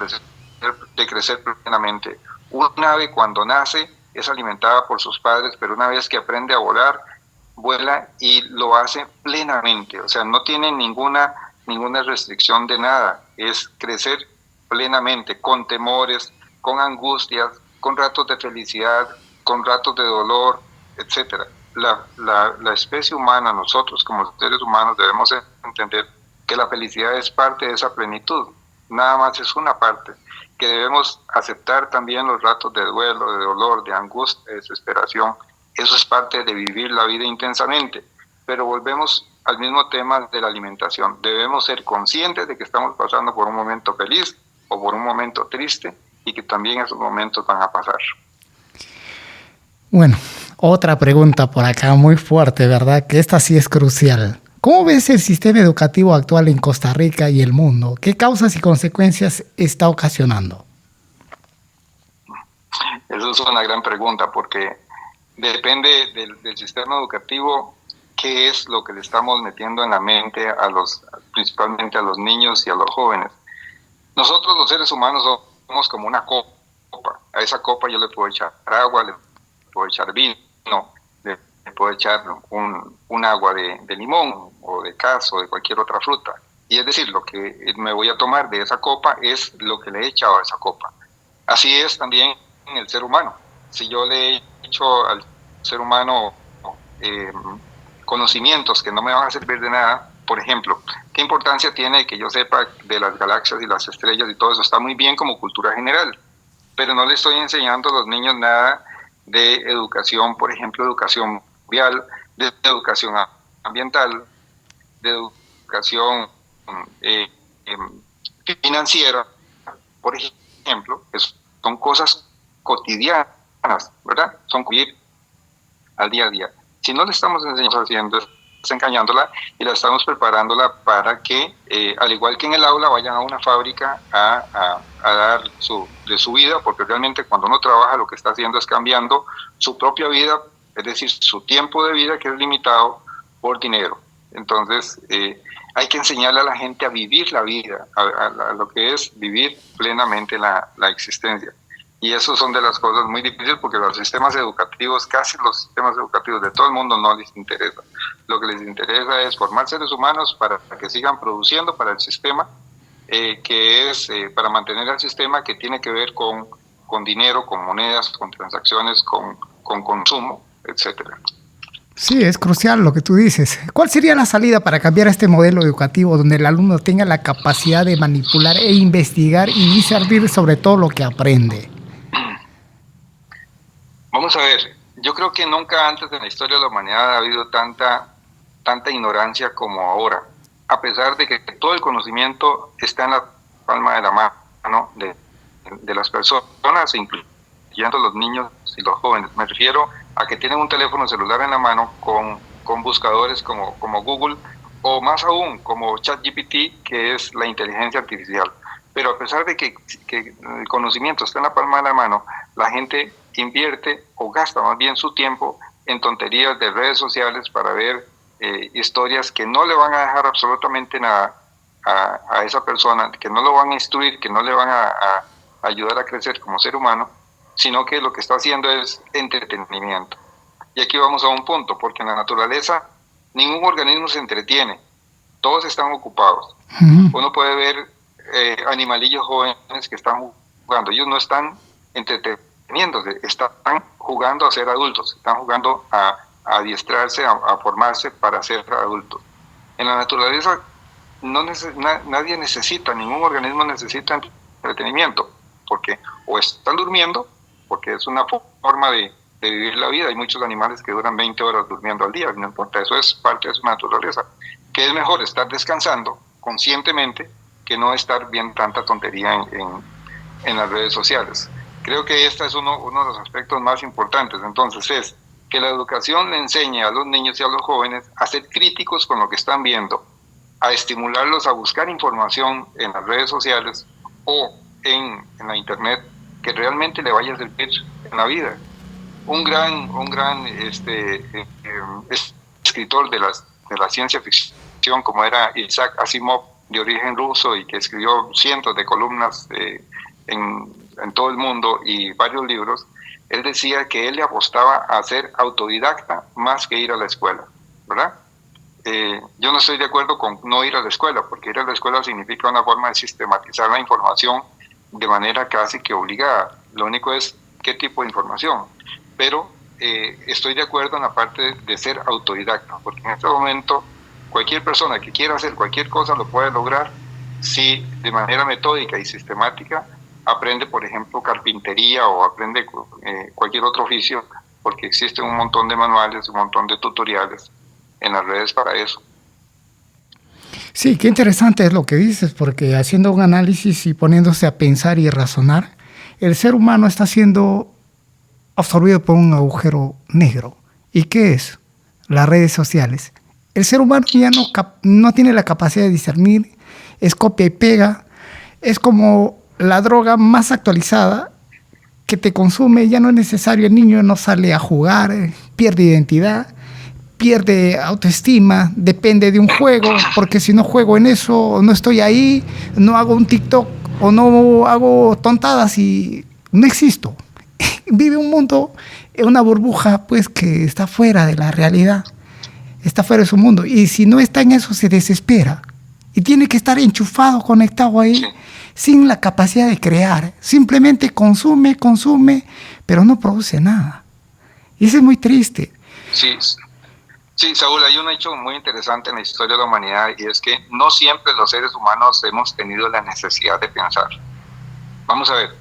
Speaker 2: crecer plenamente. Un ave cuando nace es alimentada por sus padres, pero una vez que aprende a volar, vuela y lo hace plenamente. O sea, no tiene ninguna restricción de nada. Es crecer plenamente, con temores, con angustias, con ratos de felicidad, con ratos de dolor, etc. La especie humana, nosotros como seres humanos debemos entender que la felicidad es parte de esa plenitud, nada más es una parte, que debemos aceptar también los ratos de duelo, de dolor, de angustia, de desesperación. Eso es parte de vivir la vida intensamente, pero volvemos al mismo tema de la alimentación. Debemos ser conscientes de que estamos pasando por un momento feliz o por un momento triste y que también esos momentos van a pasar.
Speaker 1: Bueno, otra pregunta por acá muy fuerte, ¿verdad? Que esta sí es crucial. ¿Cómo ves el sistema educativo actual en Costa Rica y el mundo? ¿Qué causas y consecuencias está ocasionando?
Speaker 2: Eso es una gran pregunta porque depende del sistema educativo, qué es lo que le estamos metiendo en la mente principalmente a los niños y a los jóvenes. Nosotros los seres humanos somos como una copa. A esa copa yo le puedo echar agua, le puedo echar vino, le puedo echar un agua de limón o de caso, de cualquier otra fruta. Y es decir, lo que me voy a tomar de esa copa es lo que le he echado a esa copa. Así es también en el ser humano. Si yo le he hecho al ser humano conocimientos que no me van a servir de nada, por ejemplo, ¿qué importancia tiene que yo sepa de las galaxias y las estrellas y todo eso? Está muy bien como cultura general, pero no le estoy enseñando a los niños nada de educación, por ejemplo, educación vial, de educación ambiental, de educación financiera, por ejemplo. Son cosas cotidianas, ¿verdad? Son vivir al día a día. Si no le estamos enseñando, engañándola y la estamos preparándola para que, al igual que en el aula, vayan a una fábrica a dar de su vida, porque realmente cuando uno trabaja lo que está haciendo es cambiando su propia vida, es decir, su tiempo de vida que es limitado por dinero. Entonces, hay que enseñarle a la gente a vivir la vida, a lo que es vivir plenamente la existencia. Y eso son de las cosas muy difíciles porque los sistemas educativos, casi los sistemas educativos de todo el mundo no les interesa. Lo que les interesa es formar seres humanos para que sigan produciendo para el sistema que es para mantener el sistema, que tiene que ver con dinero, con monedas, con transacciones, con consumo, etcétera.
Speaker 1: Sí, es crucial lo que tú dices. ¿Cuál sería la salida para cambiar este modelo educativo donde el alumno tenga la capacidad de manipular e investigar y discernir sobre todo lo que aprende?
Speaker 2: Vamos a ver, yo creo que nunca antes en la historia de la humanidad ha habido tanta ignorancia como ahora, a pesar de que todo el conocimiento está en la palma de la mano de las personas, incluyendo los niños y los jóvenes. Me refiero a que tienen un teléfono celular en la mano con buscadores como Google, o más aún como ChatGPT, que es la inteligencia artificial. Pero a pesar de que el conocimiento está en la palma de la mano, la gente invierte o gasta más bien su tiempo en tonterías de redes sociales para ver historias que no le van a dejar absolutamente nada a esa persona, que no lo van a instruir, que no le van a ayudar a crecer como ser humano, sino que lo que está haciendo es entretenimiento. Y aquí vamos a un punto, porque en la naturaleza ningún organismo se entretiene, todos están ocupados. Uno puede ver animalillos jóvenes que están jugando, ellos no están entreteniéndose, están jugando a ser adultos, están jugando a adiestrarse, a formarse para ser adultos. En la naturaleza nadie necesita, ningún organismo necesita entretenimiento, porque o están durmiendo, porque es una forma de vivir la vida. Hay muchos animales que duran 20 horas durmiendo al día, no importa, eso es parte de su naturaleza. Que es mejor estar descansando conscientemente que no estar viendo tanta tontería en las redes sociales. Creo que este es uno de los aspectos más importantes. Entonces es que la educación le enseñe a los niños y a los jóvenes a ser críticos con lo que están viendo, a estimularlos a buscar información en las redes sociales o en la internet que realmente le vaya a servir en la vida. Un gran escritor de la ciencia ficción, como era Isaac Asimov, de origen ruso, y que escribió cientos de columnas en todo el mundo y varios libros, él decía que él le apostaba a ser autodidacta más que ir a la escuela, ¿verdad? Yo no estoy de acuerdo con no ir a la escuela, porque ir a la escuela significa una forma de sistematizar la información de manera casi que obligada. Lo único es qué tipo de información. Pero estoy de acuerdo en la parte de ser autodidacta, porque en este momento cualquier persona que quiera hacer cualquier cosa lo puede lograr si de manera metódica y sistemática aprende, por ejemplo, carpintería o aprende cualquier otro oficio, porque existen un montón de manuales, un montón de tutoriales en las redes para eso.
Speaker 1: Sí, qué interesante es lo que dices, porque haciendo un análisis y poniéndose a pensar y razonar, el ser humano está siendo absorbido por un agujero negro. ¿Y qué es? Las redes sociales. El ser humano ya no tiene la capacidad de discernir, es copia y pega, es como la droga más actualizada que te consume, ya no es necesario, el niño no sale a jugar, pierde identidad, pierde autoestima, depende de un juego, porque si no juego en eso, no estoy ahí, no hago un TikTok o no hago tontadas y no existo. Vive un mundo, una burbuja pues que está fuera de la realidad, está fuera de su mundo, y si no está en eso se desespera y tiene que estar enchufado, conectado ahí, sin la capacidad de crear, simplemente consume, pero no produce nada, y eso es muy triste.
Speaker 2: Sí, Saúl, hay un hecho muy interesante en la historia de la humanidad, y es que no siempre los seres humanos hemos tenido la necesidad de pensar. Vamos a ver,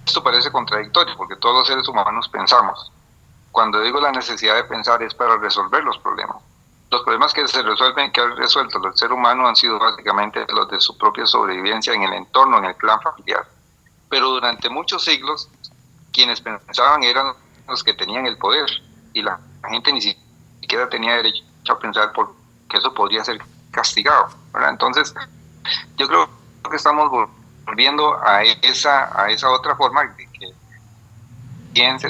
Speaker 2: esto parece contradictorio porque todos los seres humanos pensamos. Cuando digo la necesidad de pensar es para resolver los problemas. Los problemas que ha resuelto el ser humano han sido básicamente los de su propia sobrevivencia en el entorno, en el clan familiar. Pero durante muchos siglos, quienes pensaban eran los que tenían el poder, y la gente ni siquiera tenía derecho a pensar porque eso podría ser castigado, ¿verdad? Entonces, yo creo que estamos volviendo a esa otra forma de que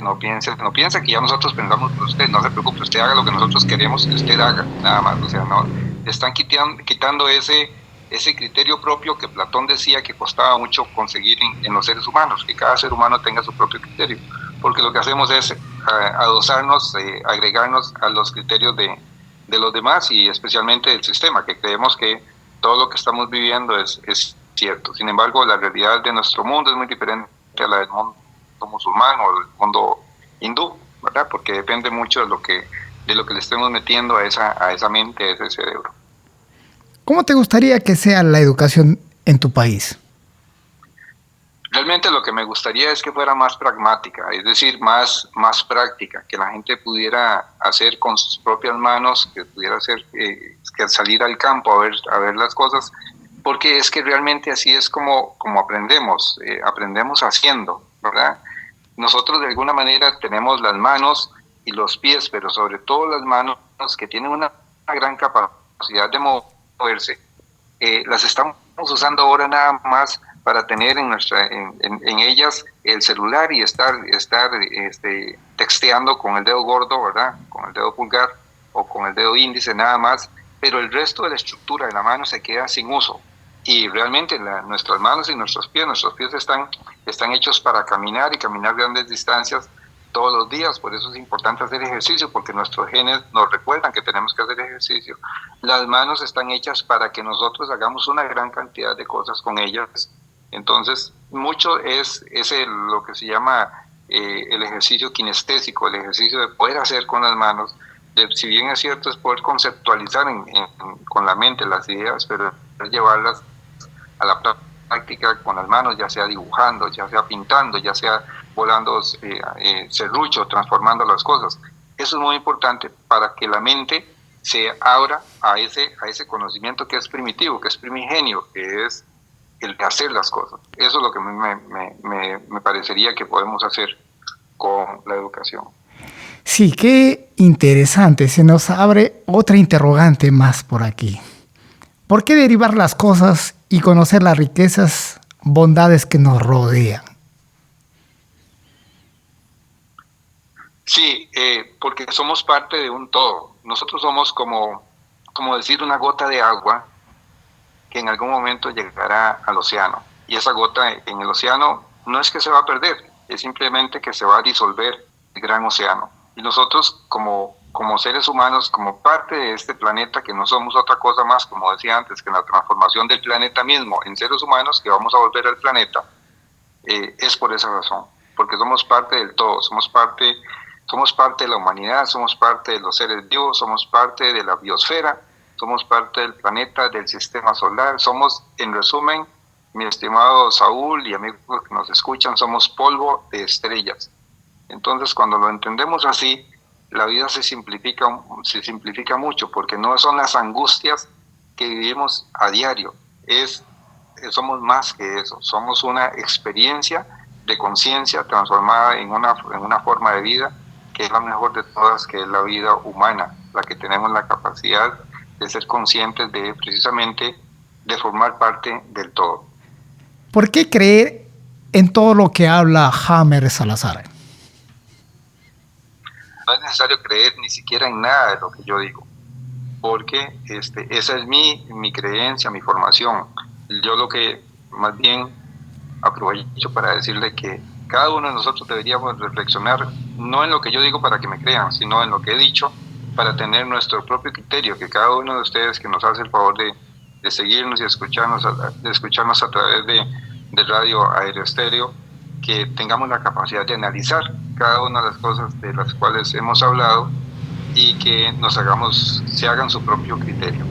Speaker 2: no piense, que ya nosotros pensamos por usted, no se preocupe, usted haga lo que nosotros queremos que usted haga, nada más. O sea, no, están quitando ese criterio propio que Platón decía que costaba mucho conseguir en los seres humanos, que cada ser humano tenga su propio criterio, porque lo que hacemos es adosarnos, agregarnos a los criterios de los demás, y especialmente del sistema, que creemos que todo lo que estamos viviendo es cierto. Sin embargo, la realidad de nuestro mundo es muy diferente a la del mundo musulmán o del mundo hindú, ¿verdad? Porque depende mucho de lo que le estemos metiendo a esa mente, a ese cerebro.
Speaker 1: ¿Cómo te gustaría que sea la educación en tu país?
Speaker 2: Realmente lo que me gustaría es que fuera más pragmática, es decir, más práctica, que la gente pudiera hacer con sus propias manos, que pudiera hacer, que salir al campo a ver las cosas, porque es que realmente así es como aprendemos, aprendemos haciendo, ¿verdad? Nosotros de alguna manera tenemos las manos y los pies, pero sobre todo las manos que tienen una gran capacidad de moverse, las estamos usando ahora nada más para tener en ellas el celular y estar texteando con el dedo gordo, ¿verdad? Con el dedo pulgar o con el dedo índice nada más, pero el resto de la estructura de la mano se queda sin uso. Y realmente nuestras manos y nuestros pies están hechos para caminar y caminar grandes distancias todos los días. Por eso es importante hacer ejercicio, porque nuestros genes nos recuerdan que tenemos que hacer ejercicio. Las manos están hechas para que nosotros hagamos una gran cantidad de cosas con ellas. Entonces, mucho es lo que se llama el ejercicio kinestésico, el ejercicio de poder hacer con las manos. Si bien es cierto, es poder conceptualizar con la mente las ideas, pero llevarlas a la práctica con las manos, ya sea dibujando, ya sea pintando, ya sea volando serrucho, transformando las cosas. Eso es muy importante para que la mente se abra a ese conocimiento que es primitivo, que es primigenio, que es el de hacer las cosas. Eso es lo que me parecería que podemos hacer con la educación.
Speaker 1: Sí, qué interesante. Se nos abre otra interrogante más por aquí. ¿Por qué derivar las cosas y conocer las riquezas, bondades que nos rodean?
Speaker 2: Sí, porque somos parte de un todo. Nosotros somos como decir una gota de agua que en algún momento llegará al océano. Y esa gota en el océano no es que se va a perder, es simplemente que se va a disolver el gran océano. Y nosotros como seres humanos, como parte de este planeta, que no somos otra cosa más, como decía antes, que la transformación del planeta mismo en seres humanos, que vamos a volver al planeta, es por esa razón, porque somos parte del todo, somos parte de la humanidad, somos parte de los seres vivos, somos parte de la biosfera, somos parte del planeta, del sistema solar, somos, en resumen, mi estimado Saúl y amigos que nos escuchan, somos polvo de estrellas. Entonces, cuando lo entendemos así, la vida se simplifica mucho, porque no son las angustias que vivimos a diario, somos más que eso, somos una experiencia de conciencia transformada en una forma de vida que es la mejor de todas, que es la vida humana, la que tenemos la capacidad de ser conscientes de precisamente de formar parte del todo.
Speaker 1: ¿Por qué creer en todo lo que habla Jaime Salazar?
Speaker 2: No es necesario creer ni siquiera en nada de lo que yo digo, porque esa es mi creencia, mi formación. Yo lo que más bien aprovecho para decirle que cada uno de nosotros deberíamos reflexionar no en lo que yo digo para que me crean, sino en lo que he dicho para tener nuestro propio criterio, que cada uno de ustedes que nos hace el favor de seguirnos y escucharnos a través de Radio Aéreo Estéreo, que tengamos la capacidad de analizar cada una de las cosas de las cuales hemos hablado y que se hagan su propio criterio.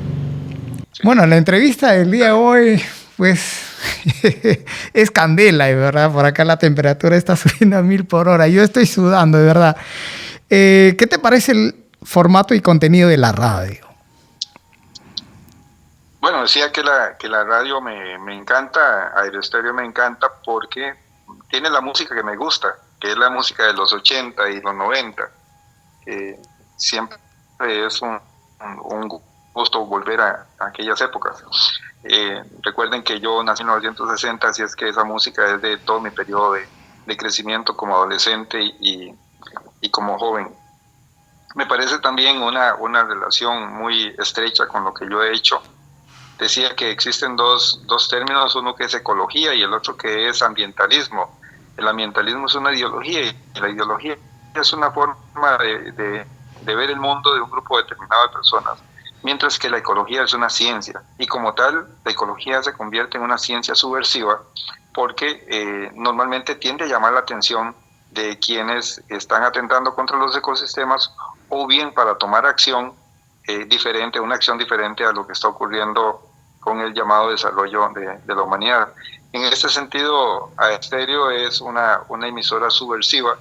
Speaker 1: Sí. Bueno, la entrevista del día de hoy, pues, es candela, de verdad. Por acá la temperatura está subiendo a 1000 por hora. Yo estoy sudando, de verdad. ¿Qué te parece el formato y contenido de la radio?
Speaker 2: Bueno, decía que la radio me encanta, Aéreo Estéreo me encanta porque tiene la música que me gusta, que es la música de los 80 y los 90. Siempre es un gusto volver a aquellas épocas. Recuerden que yo nací en 1960, así es que esa música es de todo mi periodo de crecimiento como adolescente y como joven. Me parece también una relación muy estrecha con lo que yo he hecho. Decía que existen dos términos, uno que es ecología y el otro que es ambientalismo. El ambientalismo es una ideología y la ideología es una forma de ver el mundo de un grupo determinado de personas. mientras que la ecología es una ciencia, y como tal, la ecología se convierte en una ciencia subversiva porque normalmente tiende a llamar la atención de quienes están atentando contra los ecosistemas, o bien para tomar acción diferente, una acción diferente a lo que está ocurriendo con el llamado desarrollo de la humanidad. En este sentido, Aestereo es una emisora subversiva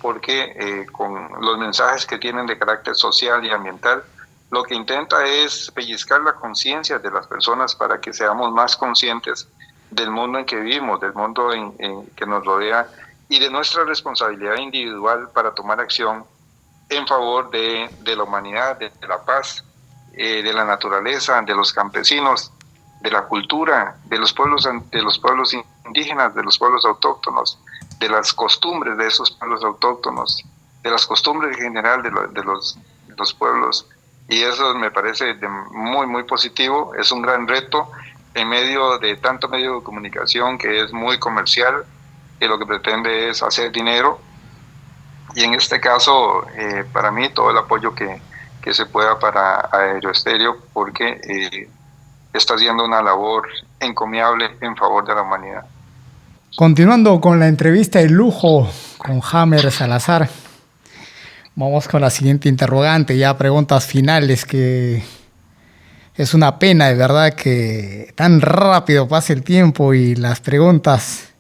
Speaker 2: porque con los mensajes que tienen de carácter social y ambiental, lo que intenta es pellizcar la conciencia de las personas para que seamos más conscientes del mundo en que vivimos, del mundo en que nos rodea, y de nuestra responsabilidad individual para tomar acción en favor de la humanidad, de la paz, de la naturaleza, de los campesinos, de la cultura, de los pueblos indígenas, de los pueblos autóctonos, de las costumbres de esos pueblos autóctonos, de las costumbres en general de los pueblos. Y eso me parece muy, muy positivo. Es un gran reto en medio de tanto medio de comunicación que es muy comercial, que lo que pretende es hacer dinero. Y en este caso, para mí, todo el apoyo que se pueda para Aeroestéreo, porque está haciendo una labor encomiable en favor de la humanidad.
Speaker 1: Continuando con la entrevista de lujo con Hamer Salazar, vamos con la siguiente interrogante, ya preguntas finales, que es una pena de verdad que tan rápido pase el tiempo y las preguntas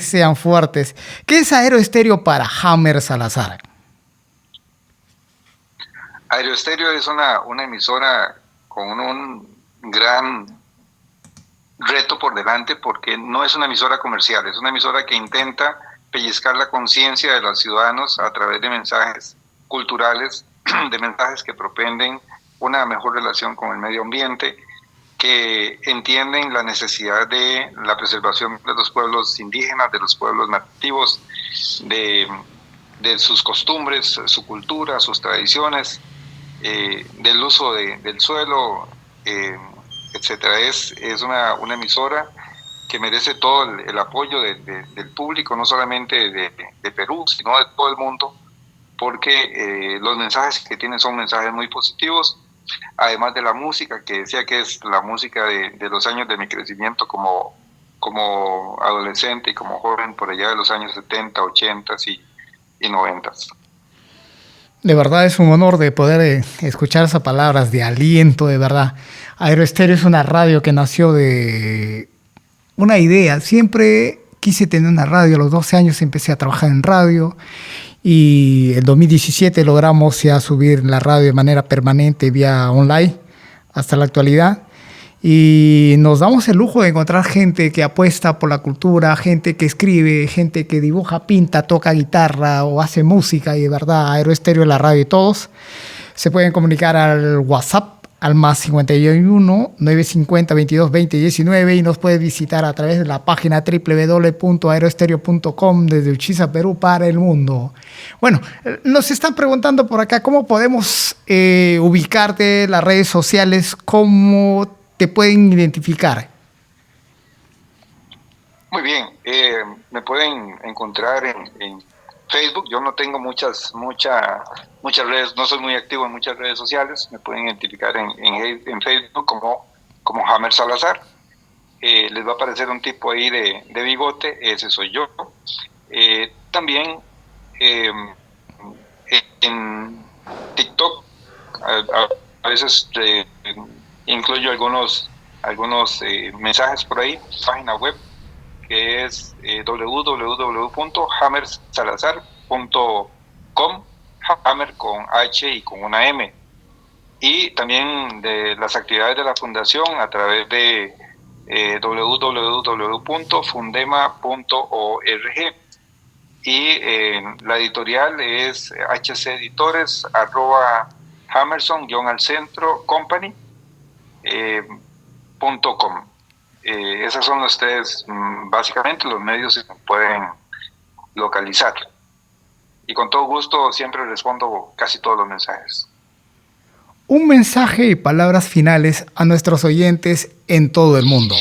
Speaker 1: sean fuertes. ¿Qué es Aeroestéreo para Hamer Salazar?
Speaker 2: Aeroestéreo es una emisora con un gran reto por delante, porque no es una emisora comercial, es una emisora que intenta pellizcar la conciencia de los ciudadanos a través de mensajes culturales, de mensajes que propenden una mejor relación con el medio ambiente, que entienden la necesidad de la preservación de los pueblos indígenas, de los pueblos nativos, de sus costumbres, su cultura, sus tradiciones, del uso del suelo, etcétera. Es una emisora que merece todo el apoyo del público, no solamente de Perú, sino de todo el mundo, porque los mensajes que tienen son mensajes muy positivos, además de la música, que decía que es la música de los años de mi crecimiento como adolescente y como joven, por allá de los años 70, 80 y 90.
Speaker 1: De verdad es un honor de poder escuchar esas palabras de aliento, de verdad. Aeroestéreo es una radio que nació de una idea. Siempre quise tener una radio. A los 12 años empecé a trabajar en radio y en 2017 logramos ya subir la radio de manera permanente vía online hasta la actualidad. Y nos damos el lujo de encontrar gente que apuesta por la cultura, gente que escribe, gente que dibuja, pinta, toca guitarra o hace música. Y de verdad, Aeroestéreo, la radio y todos se pueden comunicar al WhatsApp al más 51 950 22 20 19 y nos puede visitar a través de la página www.aeroestereo.com desde Uchiza, Perú, para el mundo. Bueno, nos están preguntando por acá cómo podemos ubicarte en las redes sociales, cómo te pueden identificar.
Speaker 2: Muy bien, me pueden encontrar en Facebook. Yo no tengo muchas redes, no soy muy activo en muchas redes sociales. Me pueden identificar en Facebook como Hamer Salazar. Les va a aparecer un tipo ahí de bigote, ese soy yo. También en TikTok a veces incluyo algunos mensajes por ahí, página web que es www.hamersalazar.com, Hamer con H y con una M, y también de las actividades de la fundación a través de www.fundema.org, y la editorial es hceditores @hamerson-company .com. Esas son los tres, básicamente, los medios que pueden localizar. Y con todo gusto siempre respondo casi todos los mensajes.
Speaker 1: Un mensaje y palabras finales a nuestros oyentes en todo el mundo.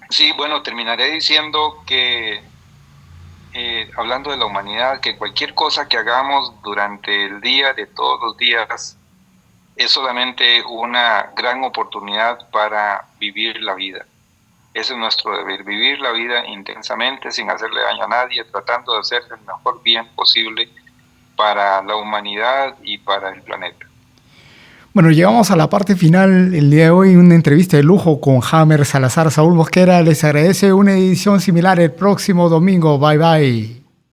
Speaker 2: Sí, bueno, terminaré diciendo que, hablando de la humanidad, que cualquier cosa que hagamos durante el día, de todos los días, es solamente una gran oportunidad para vivir la vida. Ese es nuestro deber, vivir la vida intensamente, sin hacerle daño a nadie, tratando de hacer el mejor bien posible para la humanidad y para el planeta.
Speaker 1: Bueno, llegamos a la parte final el día de hoy, una entrevista de lujo con Jamer Salazar. Saúl Mosquera les agradece una edición similar el próximo domingo. Bye bye.